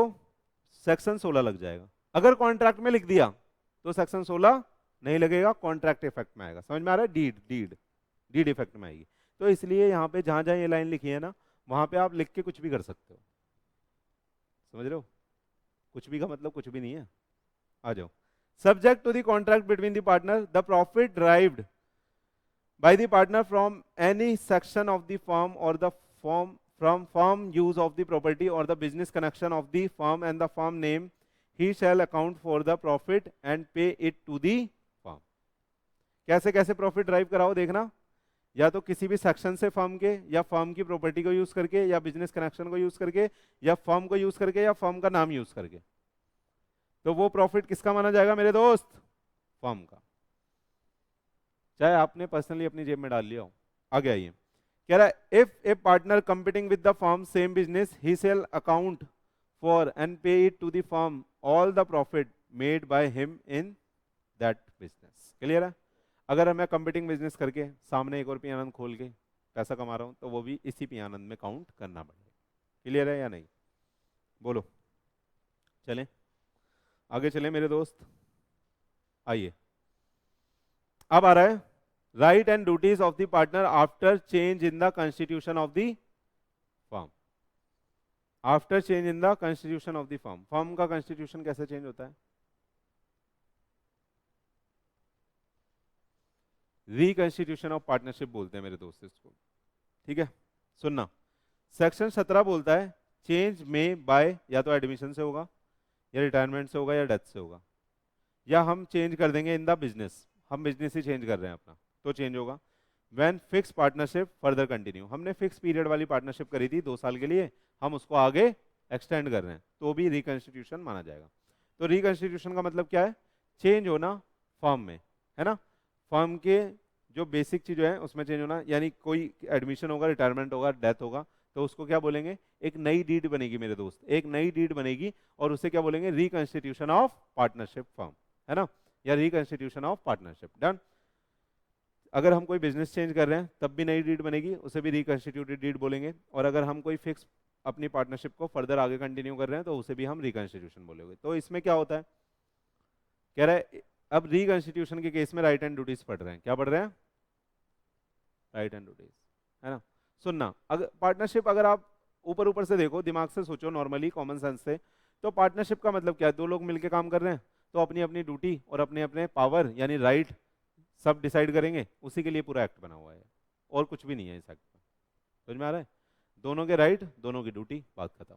सेक्शन 16 लग जाएगा। अगर कॉन्ट्रैक्ट में लिख दिया तो सेक्शन 16 नहीं लगेगा, कॉन्ट्रैक्ट इफेक्ट में आएगा। समझ में आ रहा है? डीड डीड डीड इफेक्ट में आएगी। तो इसलिए यहाँ पे जहां जहां ये लाइन लिखी है ना, वहां पे आप लिख के कुछ भी कर सकते हो। समझ रहे हो? कुछ भी का मतलब कुछ भी नहीं है। आ जाओ। Subject to the contract between the partner, the profit derived by the partner from any section of the firm or the firm from firm use of the property or the business connection of the firm and the firm name, he shall account for the profit and pay it to the firm। कैसे कैसे profit drive कराओ देखना, या तो किसी भी section से firm के, या फर्म की प्रॉपर्टी को यूज करके, या बिजनेस कनेक्शन को यूज करके, या फर्म को यूज करके, या फर्म का नाम यूज करके। तो वो प्रॉफिट किसका माना जाएगा मेरे दोस्त? फर्म का, चाहे आपने पर्सनली अपनी जेब में डाल लिया हो। आगे आइए, कह रहा है if a partner competing with the firm same business, he shall account for and pay it to the firm all the profit made by him in that business. Clear है? अगर मैं कंपीटिंग बिजनेस करके सामने एक और P आनंद खोल के पैसा कमा रहा हूं तो वो भी इसी पी आनंद में काउंट करना पड़ेगा। क्लियर है या नहीं? बोलो। चलें आगे चलें मेरे दोस्त। आइए, अब आ रहा है right and duties of the partner after change in the constitution of the firm. After change in the constitution of the firm, firm का कॉन्स्टिट्यूशन कैसे चेंज होता है? रिकॉन्स्टिट्यूशन ऑफ पार्टनरशिप बोलते हैं मेरे दोस्त इसको। ठीक है, सुनना। सेक्शन 17 बोलता है चेंज में बाय, या तो एडमिशन से होगा, या रिटायरमेंट से होगा, या डेथ से होगा, या हम चेंज कर देंगे इन द बिजनेस, हम बिजनेस ही चेंज कर रहे हैं अपना तो चेंज होगा। When fix partnership further continue, हमने फिक्स पीरियड वाली पार्टनरशिप करी थी 2 साल के लिए, हम उसको आगे एक्सटेंड कर रहे हैं तो भी रिकॉन्स्टिट्यूशन माना जाएगा। तो रिकॉन्स्टिट्यूशन का मतलब क्या है? चेंज होना फर्म में, है ना, फर्म के जो बेसिक चीज है उसमें चेंज होना, यानी कोई एडमिशन होगा, रिटायरमेंट होगा, डेथ होगा, तो उसको क्या बोलेंगे? एक नई डीड बनेगी मेरे दोस्त, एक नई डीड बनेगी और उसे क्या बोलेंगे? रिकॉन्स्टिट्यूशन ऑफ पार्टनरशिप फर्म, है ना, या रिकॉन्स्टिट्यूशन ऑफ पार्टनरशिप। डन। अगर हम कोई बिजनेस चेंज कर रहे हैं तब भी नई डीड बनेगी, उसे भी रिकॉन्स्टिट्यूटेड डीड बोलेंगे। और अगर हम कोई फिक्स अपनी पार्टनरशिप को फर्दर आगे कंटिन्यू कर रहे हैं तो उसे भी हम रिकॉन्स्टिट्यूशन बोलेंगे। तो इसमें क्या होता है? कह रहा है अब रिकॉन्स्टिट्यूशन के केस में राइट एंड ड्यूटीज पढ़ रहे हैं। क्या पढ़ रहे हैं? राइट एंड ड्यूटीज, है ना। सुनना, अगर पार्टनरशिप, अगर आप ऊपर ऊपर से देखो, दिमाग से सोचो, नॉर्मली कॉमन सेंस से, तो पार्टनरशिप का मतलब क्या है? 2 लोग मिलकर काम कर रहे हैं तो अपनी अपनी ड्यूटी और अपने अपने पावर यानी राइट सब डिसाइड करेंगे, उसी के लिए पूरा एक्ट बना हुआ है, और कुछ भी नहीं है इस एक्ट में। समझ में आ रहा है? दोनों के राइट, दोनों की ड्यूटी, बात खत्म।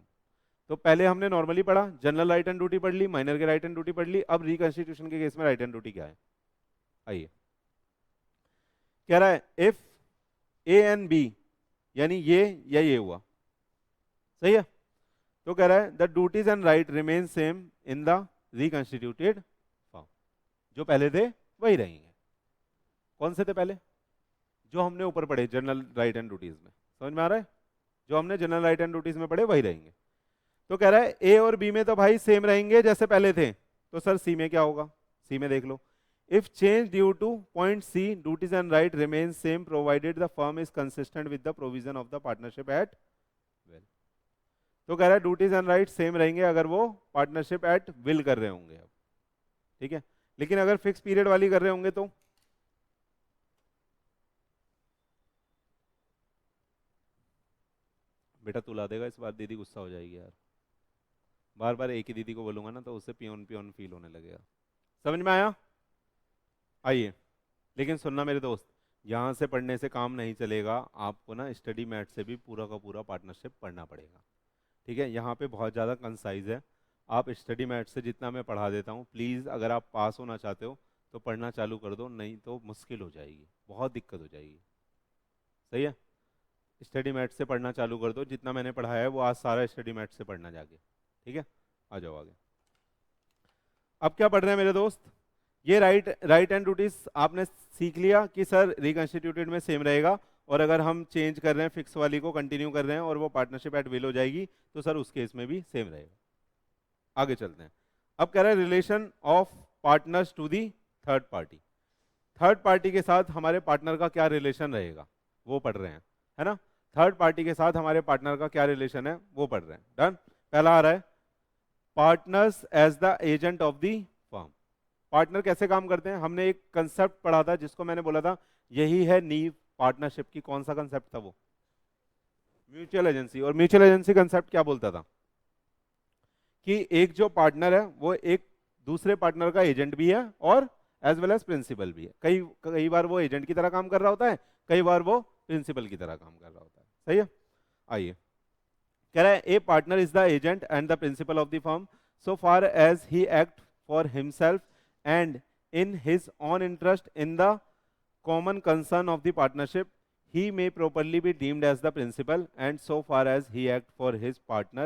तो पहले हमने नॉर्मली पढ़ा, जनरल राइट एंड ड्यूटी पढ़ ली, माइनर के राइट एंड ड्यूटी पढ़ ली। अब रिकॉन्स्टिट्यूशन के केस में राइट एंड ड्यूटी क्या है? आइए, कह रहा है इफ ए एंड बी, यानी ये या ये हुआ, सही है, तो कह रहा है the duties and right remain same in the reconstituted form. जो पहले थे वही रहेंगे। कौन से थे पहले? जो हमने ऊपर पढ़े जनरल राइट एंड ड्यूटीज में। समझ में आ रहा है? जो हमने जनरल राइट एंड ड्यूटीज में पढ़े वही रहेंगे। तो कह रहा है ए और बी में तो भाई सेम रहेंगे जैसे पहले थे, तो सर सी में क्या होगा? सी में देख लो, if change due to point C, duties and right remain same provided the firm is consistent with the provision of the partnership at will. तो कह रहा है ड्यूटीज एंड राइट सेम रहेंगे अगर वो पार्टनरशिप एट विल कर रहे होंगे। अब ठीक है, लेकिन अगर फिक्स पीरियड वाली कर रहे होंगे तो बेटा तू ला देगा इस बार, दीदी गुस्सा हो जाएगी यार, बार बार एक ही दीदी को बोलूंगा ना तो उससे पियोन पियोन फील होने लगेगा। समझ में आया? आइए, लेकिन सुनना मेरे दोस्त, यहाँ से पढ़ने से काम नहीं चलेगा, आपको ना स्टडी मैट से भी पूरा का पूरा पार्टनरशिप पढ़ना पड़ेगा। ठीक है, यहाँ पे बहुत ज़्यादा कंसाइज है। आप स्टडी मैट से जितना मैं पढ़ा देता हूँ, प्लीज़ अगर आप पास होना चाहते हो तो पढ़ना चालू कर दो, नहीं तो मुश्किल हो जाएगी, बहुत दिक्कत हो जाएगी। सही है, स्टडी मैट से पढ़ना चालू कर दो, जितना मैंने पढ़ाया है वो आज सारा स्टडी मैट से पढ़ना जाके। ठीक है, आ जाओ आगे। अब क्या पढ़ रहे हैं मेरे दोस्त, ये राइट एंड रूटीज आपने सीख लिया कि सर रिकंस्टिट्यूटेड में सेम रहेगा, और अगर हम चेंज कर रहे हैं फिक्स वाली को कंटिन्यू कर रहे हैं और वो पार्टनरशिप एट विल हो जाएगी तो सर उस केस में भी सेम रहेगा। आगे चलते हैं। अब कह रहे हैं relation of partners to the third party. Third party के साथ हमारे पार्टनर का क्या रिलेशन रहेगा वो पढ़ रहे हैं, है ना। थर्ड पार्टी के साथ हमारे पार्टनर का क्या रिलेशन है वो पढ़ रहे हैं। डन। पहला आ रहा है partners as the agent of the firm. Partner कैसे काम करते हैं, हमने एक कंसेप्ट पढ़ा था जिसको मैंने बोला था यही है नींव पार्टनरशिप की। कौन सा कंसेप्ट था वो, म्यूचुअल एजेंसी। और म्यूचुअल एजेंसी कंसेप्ट क्या बोलता था कि एक जो पार्टनर है वो एक दूसरे पार्टनर का एजेंट भी है और एज वेल एज प्रिंसिपल भी है। कई बार वो एजेंट की तरह काम कर रहा होता है, कई बार वो प्रिंसिपल की तरह काम कर रहा होता है। सही है। आइए, कह रहा है a partner is the agent and the principal of the firm so far as he act for himself and in his own interest in the common concern of the partnership, he may properly be deemed as the principal, and so far as he act for his partner,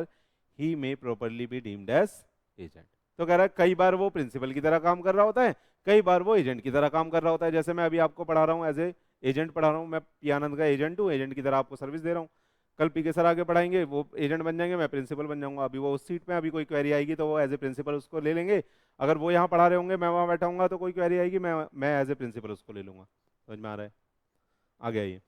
he may properly be deemed as agent। तो कह रहा है कई बार वो principal की तरह काम कर रहा होता है, कई बार वो एजेंट की तरह काम कर रहा होता है। जैसे मैं अभी आपको पढ़ा रहा हूँ एज ए एजेंट पढ़ा रहा हूँ, मैं पी आनंद का एजेंट हूँ, एजेंट की तरह आपको सर्विस दे रहा हूँ। कल पी के सर आगे पढ़ाएंगे, वो एजेंट बन जाएंगे, मैं प्रिंसिपल बन जाऊंगा। अभी वो उस सीट पे, अभी कोई क्वेरी आएगी तो वो एज ए प्रिंसिपल उसको ले लेंगे। अगर वो यहाँ पढ़ा रहे होंगे, मैं वहाँ बैठा हूँगा, तो कोई क्वेरी आएगी, मैं एज ए प्रिंसिपल उसको ले लूंगा। समझ में आ रहा है। आगे आइए,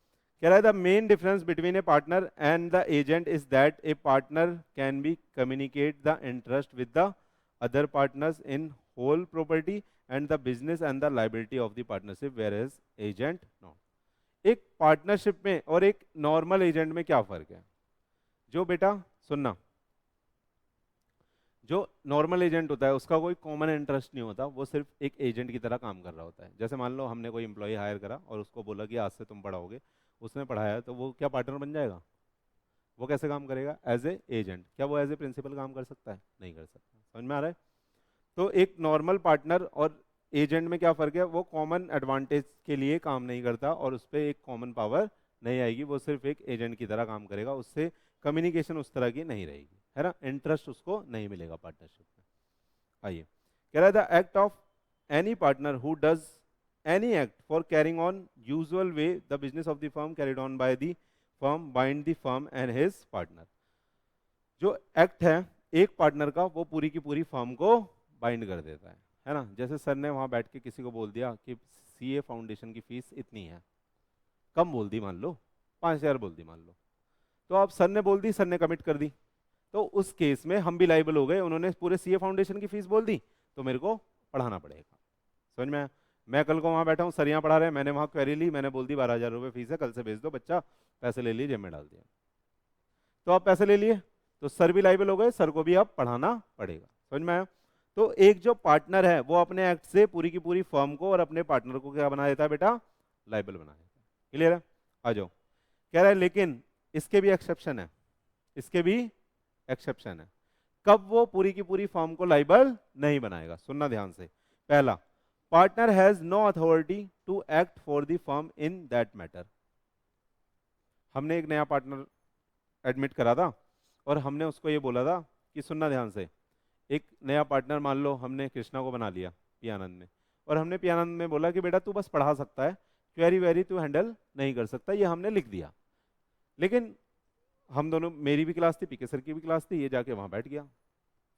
कह रहा है the main difference between a partner and the agent is that a partner can be communicate the interest with the other partners in whole property and the business and the liability of the partnership, where as agent not. एक partnership में और एक normal agent में क्या फर्क है। जो बेटा सुनना, जो नॉर्मल एजेंट होता है उसका कोई कॉमन इंटरेस्ट नहीं होता, वो सिर्फ एक एजेंट की तरह काम कर रहा होता है। जैसे मान लो हमने कोई एम्प्लॉय हायर करा और उसको बोला कि आज से तुम पढ़ाओगे, उसने पढ़ाया, तो वो क्या पार्टनर बन जाएगा। वो कैसे काम करेगा, एज ए एजेंट। क्या वो एज ए प्रिंसिपल काम कर सकता है, नहीं कर सकता। समझ में आ रहा है। तो एक नॉर्मल पार्टनर और एजेंट में क्या फर्क है, वो कॉमन एडवांटेज के लिए काम नहीं करता और उस पर एक कॉमन पावर नहीं आएगी, वो सिर्फ एक एजेंट की तरह काम करेगा, उससे कम्युनिकेशन उस तरह की नहीं रहेगी, है ना, इंटरेस्ट उसको नहीं मिलेगा पार्टनरशिप में। आइए, कह रहा है the act of any partner who does any act for carrying on usual way the business of the firm carried on by the firm bind the firm and his partner. जो act है एक partner का, वो पूरी की पूरी firm को bind कर देता है ना। जैसे सर ने वहां बैठ के किसी को बोल दिया कि सीए फाउंडेशन की फीस इतनी है, कम बोल दी, मान लो 5,000 बोल दी मान लो, तो अब सर ने बोल दी, सर ने कमिट कर दी, तो उस केस में हम भी लाइबल हो गए। उन्होंने पूरे सीए फाउंडेशन की फीस बोल दी तो मेरे को पढ़ाना पड़ेगा। समझ में आया। मैं कल को वहां बैठा हूँ, सर यहाँ पढ़ा रहे हैं, मैंने वहां क्वेरी ली, मैंने बोल दी 12,000 रुपये फीस है, कल से भेज दो बच्चा, पैसे ले लिए जेब में डाल दिया, तो आप पैसे ले लिए तो सर भी लाइबल हो गए, सर को भी अब पढ़ाना पड़ेगा। समझ में आया। तो एक जो पार्टनर है वो अपने एक्ट से पूरी की पूरी फर्म को और अपने पार्टनर को क्या बना देता है बेटा, लाइबल बना देता है। क्लियर है। आ जाओ, कह रहा है लेकिन इसके भी एक्सेप्शन है, इसके भी एक्सेप्शन है। कब वो पूरी की पूरी फर्म को लाइबल नहीं बनाएगा, सुनना ध्यान से। पहला, partner has no authority to act for the firm in that matter. हमने एक नया पार्टनर एडमिट करा था और हमने उसको ये बोला था कि सुनना ध्यान से, एक नया पार्टनर मान लो हमने कृष्णा को बना लिया पी आनंद में, और हमने पी आनंद में बोला कि बेटा तू बस पढ़ा सकता है, क्वेरी वेरी तू हैंडल नहीं कर सकता, ये हमने लिख दिया। लेकिन हम दोनों, मेरी भी क्लास थी, पीके सर की भी क्लास थी, ये जाके वहाँ बैठ गया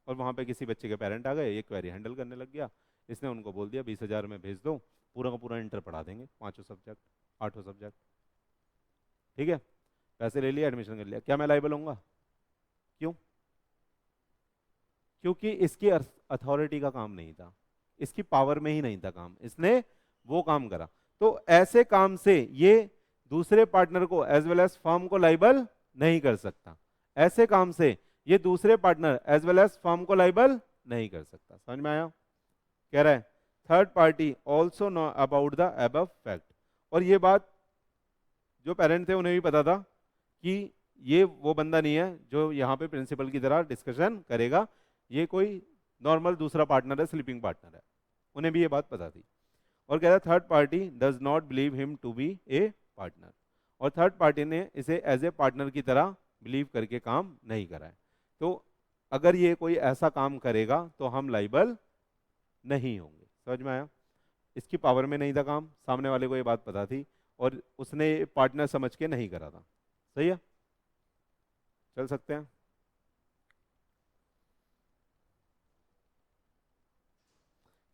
और वहाँ पे किसी बच्चे के पेरेंट आ गए, ये क्वेरी हैंडल करने लग गया। इसने उनको बोल दिया 20,000 में भेज दो, पूरा का पूरा इंटर पढ़ा देंगे, 5 सब्जेक्ट 8 सब्जेक्ट। ठीक है, पैसे ले लिए, एडमिशन कर लिया। क्या मैं लाइबल होऊंगा? क्यों? क्योंकि इसकी अथॉरिटी का काम नहीं था, इसकी पावर में ही नहीं था काम, इसने वो काम करा। तो ऐसे काम से ये दूसरे पार्टनर को एज वेल एज फर्म को लाइबल नहीं कर सकता, ऐसे काम से ये दूसरे partner as well as firm को लाइबल नहीं कर सकता। समझ में आया? कह रहा है third party also know about the above fact, और ये बात जो पेरेंट थे उन्हें भी पता था कि ये वो बंदा नहीं है जो यहाँ पे प्रिंसिपल की तरह डिस्कशन करेगा, ये कोई नॉर्मल दूसरा पार्टनर है, स्लीपिंग पार्टनर है, उन्हें भी ये बात पता थी। और कह रहा third party does not believe him to be a partner, और थर्ड पार्टी ने इसे एज ए पार्टनर की तरह बिलीव करके काम नहीं करा है। तो अगर ये कोई ऐसा काम करेगा तो हम लाइबल नहीं होंगे। समझ में आया? इसकी पावर में नहीं था काम, सामने वाले को ये बात पता थी और उसने पार्टनर समझ के नहीं करा था। सही है, चल सकते हैं।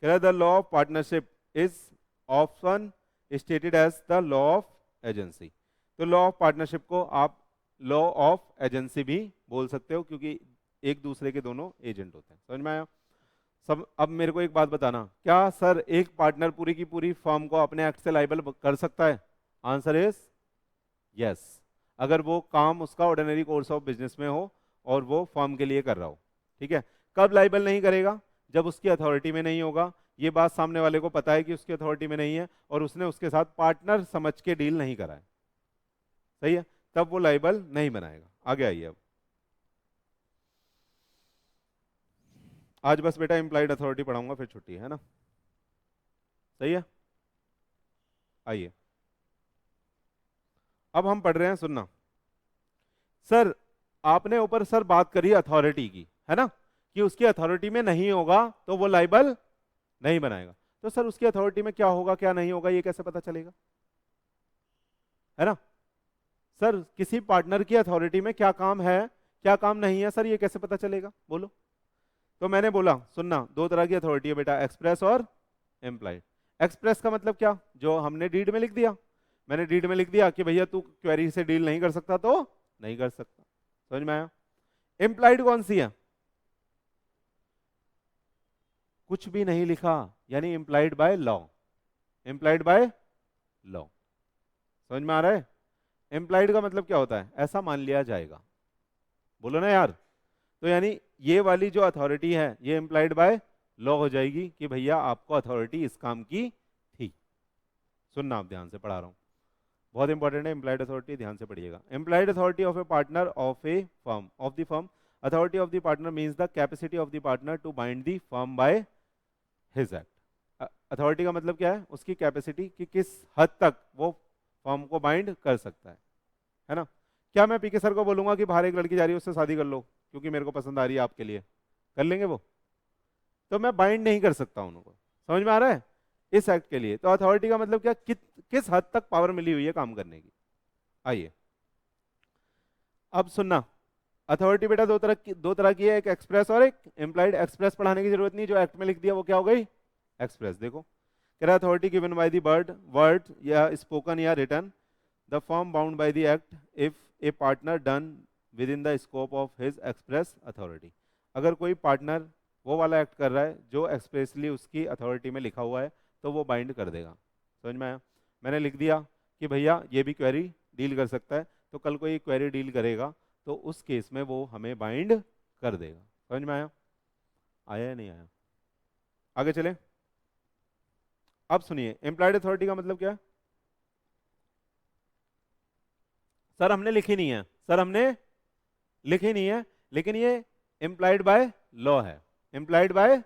कह रहा the law of partnership is often stated as the law of agency. तो लॉ ऑफ पार्टनरशिप को आप लॉ ऑफ एजेंसी भी बोल सकते हो, क्योंकि एक दूसरे के दोनों एजेंट होते हैं। समझ में आया सब? अब मेरे को एक बात बताना, क्या सर एक पार्टनर पूरी की पूरी फर्म को अपने एक्ट से लाइबल कर सकता है? आंसर इज यस, अगर वो काम उसका ऑर्डिनरी कोर्स ऑफ बिजनेस में हो और वो फर्म के लिए कर रहा हो। ठीक है, कब लाइबल नहीं करेगा? जब उसकी अथॉरिटी में नहीं होगा, ये बात सामने वाले को पता है कि उसकी अथॉरिटी में नहीं है और उसने उसके साथ पार्टनर समझ के डील नहीं करा है। सही है, तब वो लाइबल नहीं बनाएगा। आगे आइए, अब आज बस बेटा इंप्लाइड अथॉरिटी पढ़ाऊंगा, फिर छुट्टी है ना? सही है, आइए अब हम पढ़ रहे हैं। सुनना सर, आपने ऊपर सर बात करी अथॉरिटी की, है ना, कि उसकी अथॉरिटी में नहीं होगा तो वो लाइबल नहीं बनाएगा। तो सर उसकी अथॉरिटी में क्या होगा क्या नहीं होगा ये कैसे पता चलेगा? है ना सर, किसी पार्टनर की अथॉरिटी में क्या काम है क्या काम नहीं है, सर ये कैसे पता चलेगा? बोलो। तो मैंने बोला सुनना, दो तरह की अथॉरिटी है बेटा, एक्सप्रेस और एम्प्लाइड। एक्सप्रेस का मतलब क्या? जो हमने डीड में लिख दिया। मैंने डीड में लिख दिया कि भैया तू क्वेरी से डील नहीं कर सकता तो नहीं कर सकता। समझ में आया? एम्प्लाइड कौन सी है? कुछ भी नहीं लिखा, यानी implied by law. Implied by law, समझ में आ रहा है? एम्प्लाइड का मतलब क्या होता है? ऐसा मान लिया जाएगा। बोलो ना यार। तो यानी ये वाली जो अथॉरिटी है ये एम्प्लाइड बाय लॉ हो जाएगी कि भैया आपको अथॉरिटी इस काम की थी। सुनना, आप ध्यान से पढ़ा रहा हूं, बहुत इंपॉर्टेंट है। एम्प्लाइड अथॉरिटी ध्यान से पढ़िएगा। Implied authority of a partner of a firm of the firm, authority of the partner means the capacity of the partner to bind the firm by his act. Authority का मतलब क्या है? उसकी capacity कि किस हद तक वो फर्म को बाइंड कर सकता है ना? क्या मैं पीके सर को बोलूंगा कि बाहर एक लड़की जा रही है उससे शादी कर लो क्योंकि मेरे को पसंद आ रही है आपके लिए? कर लेंगे वो? तो मैं बाइंड नहीं कर सकता उनको। समझ में आ रहा है? इस एक्ट के लिए तो अथॉरिटी का मतलब क्या, किस हद तक पावर मिली हुई है काम करने की। आइए अब सुनना, अथॉरिटी बेटा दो तरह की है, एक एक्सप्रेस और एक एम्प्लाइड। एक्सप्रेस पढ़ाने की जरूरत नहीं, जो एक्ट में लिख दिया वो क्या हो गई? एक्सप्रेस। देखो कह रहा authority given by the word या स्पोकन या written the firm bound by the act if a partner done within the scope of his express authority. अगर कोई पार्टनर वो वाला एक्ट कर रहा है जो एक्सप्रेसली उसकी अथॉरिटी में लिखा हुआ है तो वो बाइंड कर देगा। समझ में आया? मैंने लिख दिया कि भैया ये भी क्वेरी डील कर सकता है, तो कल को ये क्वेरी डील करेगा तो उस केस में वो हमें बाइंड कर देगा। समझ में आया? आया या नहीं आया? आगे चले। अब सुनिए, एम्प्लॉयड अथॉरिटी का मतलब क्या है? सर हमने लिखी नहीं है, सर हमने लिखी नहीं है, लेकिन ये एम्प्लॉयड बाय लॉ है। एम्प्लॉयड बाय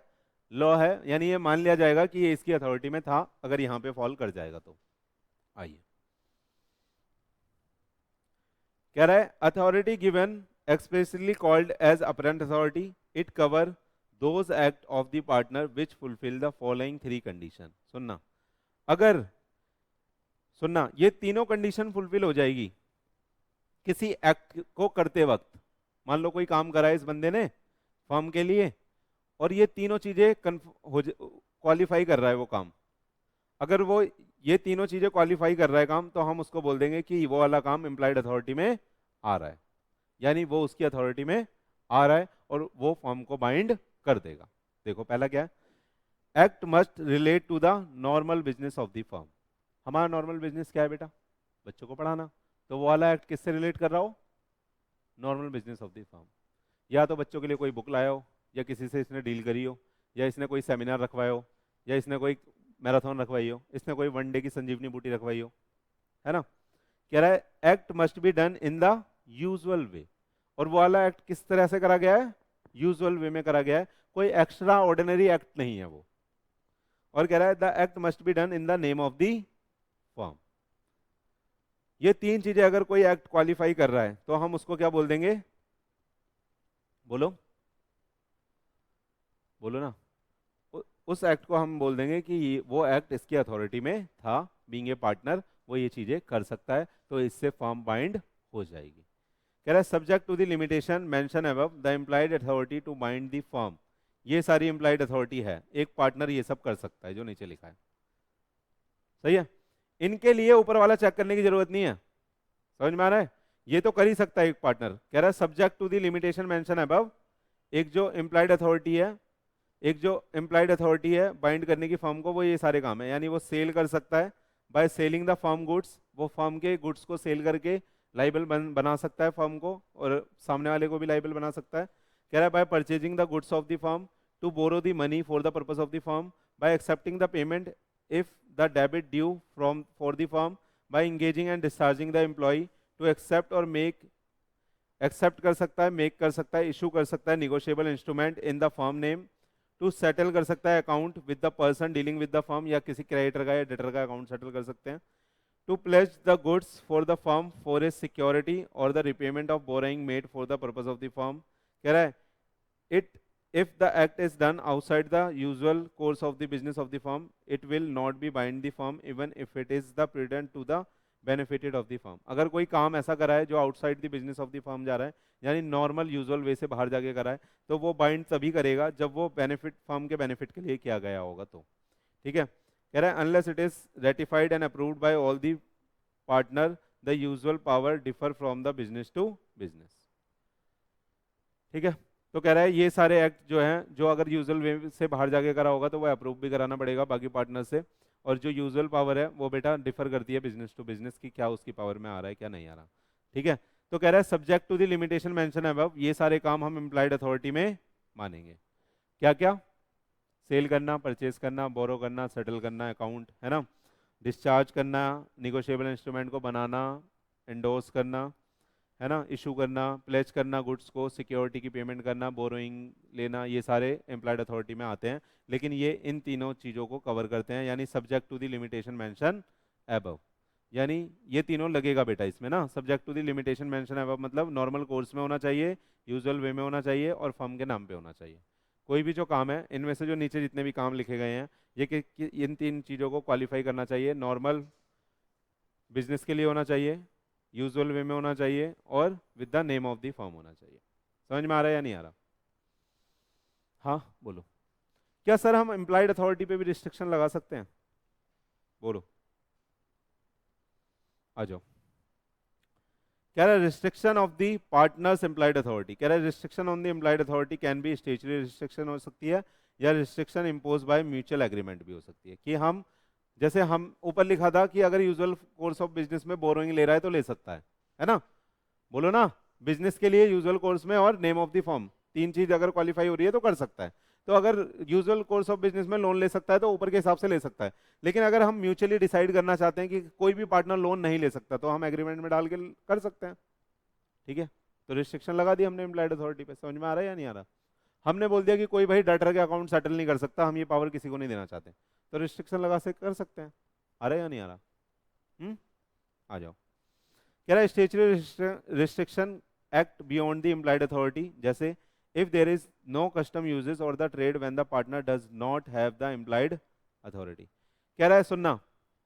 लॉ है, यानी ये मान लिया जाएगा कि ये इसकी अथॉरिटी में था अगर यहां पे फॉल कर जाएगा तो। आइए कह रहा है authority given expressly called as apparent authority, it cover those act of the partner which fulfil the following three condition. सुनना, अगर सुनना ये तीनों कंडीशन फुलफिल हो जाएगी किसी एक्ट को करते वक्त। मान लो कोई काम करा है इस बंदे ने फर्म के लिए और ये तीनों चीजें क्वालिफाई कर रहा है वो काम, अगर वो ये तीनों चीजें क्वालिफाई कर रहा है काम, तो हम उसको बोल देंगे कि वो वाला काम एम्प्लॉयड अथॉरिटी में आ रहा है, यानी वो उसकी अथॉरिटी में आ रहा है और वो फर्म को बाइंड कर देगा। देखो पहला क्या है, act must relate to the normal business of the firm. हमारा नॉर्मल बिजनेस क्या है बेटा? बच्चों को पढ़ाना। तो वो वाला एक्ट किससे रिलेट कर रहा हो? Normal business of the firm. या तो बच्चों के लिए कोई बुक लाया हो, या किसी से इसने डील करी हो, या इसने कोई सेमिनार रखवाया हो, या इसने कोई मैराथन रखवाई हो, इसने कोई वनडे की संजीवनी बूटी रखवाई हो, है ना। कह रहा है act must be done in the usual way, और वो वाला एक्ट किस तरह से करा गया है, यूजुअल वे में करा गया है, कोई एक्स्ट्रा ऑर्डिनरी एक्ट नहीं है वो। और कह रहा है the act must be done in the name of the firm. ये तीन चीजें अगर कोई एक्ट क्वालिफाई कर रहा है तो हम उसको क्या बोल देंगे, बोलो बोलो ना, उस एक्ट को हम बोल देंगे कि वो एक्ट इसकी अथॉरिटी में था, बीइंग ए पार्टनर वो ये चीजें कर सकता है, तो इससे फर्म बाइंड हो जाएगी। कह रहा है subject to the limitation mention above the implied authority to bind the firm. ये सारी इम्प्लाइड अथॉरिटी है, एक पार्टनर ये सब कर सकता है जो नीचे लिखा है, सही है। इनके लिए ऊपर वाला चेक करने की जरूरत नहीं है, समझ में आ रहा है, ये तो कर ही सकता है एक पार्टनर। कह रहा है subject to the limitation mention above, एक जो इम्प्लाइड अथॉरिटी है, एक जो इम्प्लाइड अथॉरिटी है बाइंड करने की फर्म को, वो ये सारे काम है, यानी वो सेल कर सकता है by selling the firm goods, वो फर्म के गुड्स को सेल करके लाइबल बना सकता है फर्म को, और सामने वाले को भी लाइबल बना सकता है। कह रहा है by purchasing the goods of the firm, to borrow the money for the purpose of the firm, by accepting the payment if the debit due from for the firm, by engaging and discharging the employ, to accept और make, accept कर सकता है, make कर सकता है, issue कर सकता है negotiable instrument in the firm name, to settle कर सकता है account with the person dealing with the firm, या किसी क्रेडिटर का या डेटर का अकाउंट सेटल कर सकते हैं, to pledge the goods for the firm for a security और the repayment of borrowing made for the purpose of the firm. कह रहा है it if the act is done outside the usual course of the business of the firm, it will not be bind the firm even if it is the prudent to the benefited of the firm. अगर कोई काम ऐसा करा है जो outside the business of the firm जा रहा है, यानी नॉर्मल यूजुअल वे से बाहर जाके करा है, तो वो बाइंड तभी करेगा जब वो बेनिफिट फर्म के बेनिफिट के लिए किया गया होगा, तो ठीक है। कह रहा है unless it is ratified and approved by all the partner the usual power differ from the business to business, ठीक है। तो कह रहा है ये सारे एक्ट जो हैं, जो अगर यूजुअल वे से बाहर जाके करा होगा तो वो अप्रूव भी कराना पड़ेगा बाकी पार्टनर से, और जो यूजुअल पावर है वो बेटा डिफर करती है बिजनेस टू बिजनेस की, क्या उसकी पावर में आ रहा है क्या नहीं आ रहा, ठीक है। तो कह रहा है subject to the limitation mention above, ये सारे काम हम इम्प्लाइड अथॉरिटी में मानेंगे। क्या क्या, सेल करना, परचेज करना, बोरो करना, सेटल करना अकाउंट, है ना, डिस्चार्ज करना, निगोशिएबल इंस्ट्रूमेंट को बनाना, एंडोर्स करना, है ना, इशू करना, प्लेज करना गुड्स को, सिक्योरिटी की पेमेंट करना, बोरोइंग लेना, ये सारे एम्प्लॉयड अथॉरिटी में आते हैं, लेकिन ये इन तीनों चीज़ों को कवर करते हैं, यानी subject to the limitation mention above, यानी ये तीनों लगेगा बेटा इसमें ना। Subject to the limitation mention above मतलब नॉर्मल कोर्स में होना चाहिए, यूजुअल वे में होना चाहिए, और फर्म के नाम पे होना चाहिए। कोई भी जो काम है इनमें से जो नीचे जितने भी काम लिखे गए हैं, ये कि इन तीन चीज़ों को क्वालिफाई करना चाहिए, नॉर्मल बिजनेस के लिए होना चाहिए, यूजुअल वे में होना चाहिए, और with the name of the firm होना चाहिए। समझ में आ रहा है या नहीं आ रहा, हाँ बोलो। क्या सर हम एम्प्लॉयड अथॉरिटी पे भी रिस्ट्रिक्शन लगा सकते हैं, बोलो आ जाओ। कह रहा है restriction of the partners employed authority, कह रहा है restriction on the employed authority can be statutory restriction हो सकती है, या restriction impose by mutual agreement भी हो सकती है, कि हम जैसे हम ऊपर लिखा था कि अगर यूजुअल कोर्स ऑफ बिजनेस में बोरोइंग ले रहा है तो ले सकता है ना, बोलो ना, बिजनेस के लिए यूजुअल कोर्स में और नेम ऑफ द फर्म, तीन चीज अगर क्वालिफाई हो रही है तो कर सकता है। तो अगर यूजुअल कोर्स ऑफ बिजनेस में लोन ले सकता है तो ऊपर के हिसाब से ले सकता है, लेकिन अगर हम म्यूचुअली डिसाइड करना चाहते हैं कि कोई भी पार्टनर लोन नहीं ले सकता, तो हम एग्रीमेंट में डाल के कर सकते हैं, ठीक है। तो रिस्ट्रिक्शन लगा दी हमने एम्प्लॉयड अथॉरिटी पे, समझ में आ रहा है या नहीं आ रहा। हमने बोल दिया कि कोई भाई डेटर के अकाउंट सेटल नहीं कर सकता, हम ये पावर किसी को नहीं देना चाहते, तो रिस्ट्रिक्शन लगा से कर सकते हैं। आ रहा है या नहीं आ रहा, आ जाओ। कह रहा है statutory restriction act beyond the employed authority, जैसे if there is no custom usages और the trade when the partner does not have the employed authority. कह रहा है सुनना,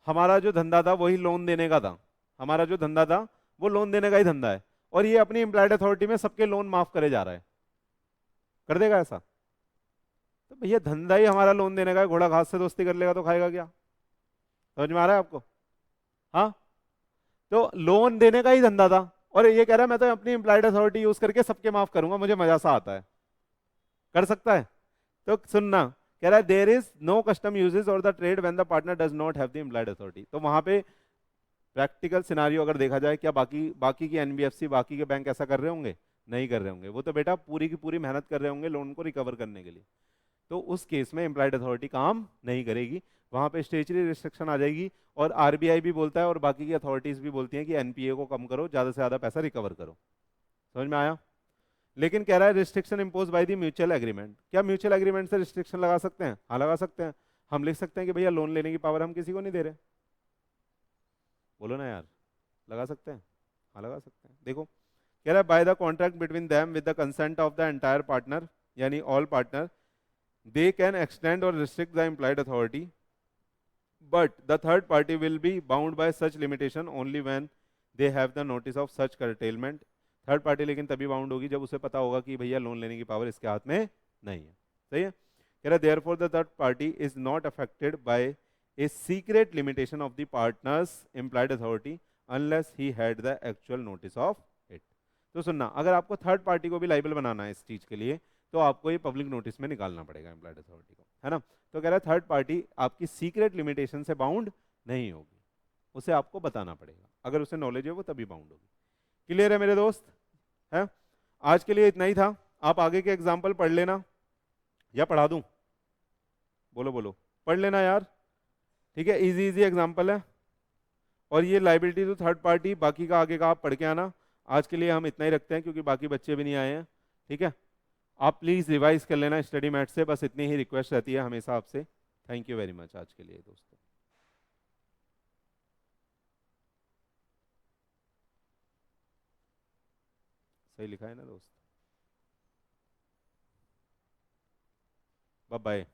हमारा जो धंधा था वही लोन देने का था, हमारा जो धंधा था वो लोन देने का ही धंधा है, और ये अपनी इम्प्लॉयड अथॉरिटी में सबके लोन माफ करे जा रहा है, कर देगा ऐसा? तो भैया धंधा ही हमारा लोन देने का है, घोड़ा घास से दोस्ती कर लेगा तो खाएगा क्या, समझ में आ रहा है आपको, हाँ। तो लोन देने का ही धंधा था, और ये कह रहा है मैं तो अपनी एम्प्लॉयड अथॉरिटी यूज करके सबके माफ करूंगा, मुझे मजा सा आता है, कर सकता है। तो सुनना, कह रहा है there is no custom usages और the trade when the partner does not have the employed authority. तो वहां पे प्रैक्टिकल सिनारियो अगर देखा जाए, क्या बाकी की एनबीएफसी बाकी के बैंक ऐसा कर रहे होंगे? नहीं कर रहे होंगे, वो तो बेटा पूरी की पूरी मेहनत कर रहे होंगे लोन को रिकवर करने के लिए। तो उस केस में इम्प्लाइड अथॉरिटी काम नहीं करेगी, वहां पे स्टेचुटरी रिस्ट्रिक्शन आ जाएगी। और आरबीआई भी बोलता है और बाकी की अथॉरिटीज भी बोलती हैं कि एनपीए को कम करो, ज्यादा से ज्यादा पैसा रिकवर करो। समझ में आया? लेकिन कह रहा है restriction impose by the mutual agreement. क्या म्यूचुअल एग्रीमेंट से रिस्ट्रिक्शन लगा सकते हैं? हाँ लगा सकते हैं। हम लिख सकते हैं कि भैया लोन लेने की पावर हम किसी को नहीं दे रहे। बोलो ना यार, लगा सकते हैं? हाँ लगा सकते हैं। देखो कह रहा है by the contract between them with the consent of the entire partner, यानी all partner, they can extend or restrict the implied authority, but the third party will be bound by such limitation only when they have the notice of such curtailment। Third party लेकिन तभी bound होगी जब उसे पता होगा कि भैया loan लेने की पावर इसके हाथ में नहीं है। सही है? कह रहा therefore the third party is not affected by a secret limitation of the partners implied authority unless he had the actual notice of it। तो सुनना, अगर आपको थर्ड पार्टी को भी लाइबल बनाना है इस चीज के लिए, तो आपको ये पब्लिक नोटिस में निकालना पड़ेगा एम्प्लॉयड अथॉरिटी को, है ना? तो कह रहा है थर्ड पार्टी आपकी सीक्रेट लिमिटेशन से बाउंड नहीं होगी, उसे आपको बताना पड़ेगा, अगर उसे नॉलेज है वो तभी बाउंड होगी। क्लियर है मेरे दोस्त? है? आज के लिए इतना ही था। आप आगे के एग्जाम्पल पढ़ लेना या पढ़ा दूं? बोलो बोलो, पढ़ लेना यार। ठीक है, इजी इजी एग्जाम्पल है। और ये लाइबिलिटी टू थर्ड पार्टी, बाकी का आगे का आप पढ़ के आना। आज के लिए हम इतना ही रखते हैं क्योंकि बाकी बच्चे भी नहीं आए हैं। ठीक है, आप प्लीज़ रिवाइज कर लेना स्टडी मैट से, बस इतनी ही रिक्वेस्ट रहती है हमेशा आपसे। थैंक यू वेरी मच आज के लिए दोस्तों। सही लिखा है ना दोस्त? Bye bye.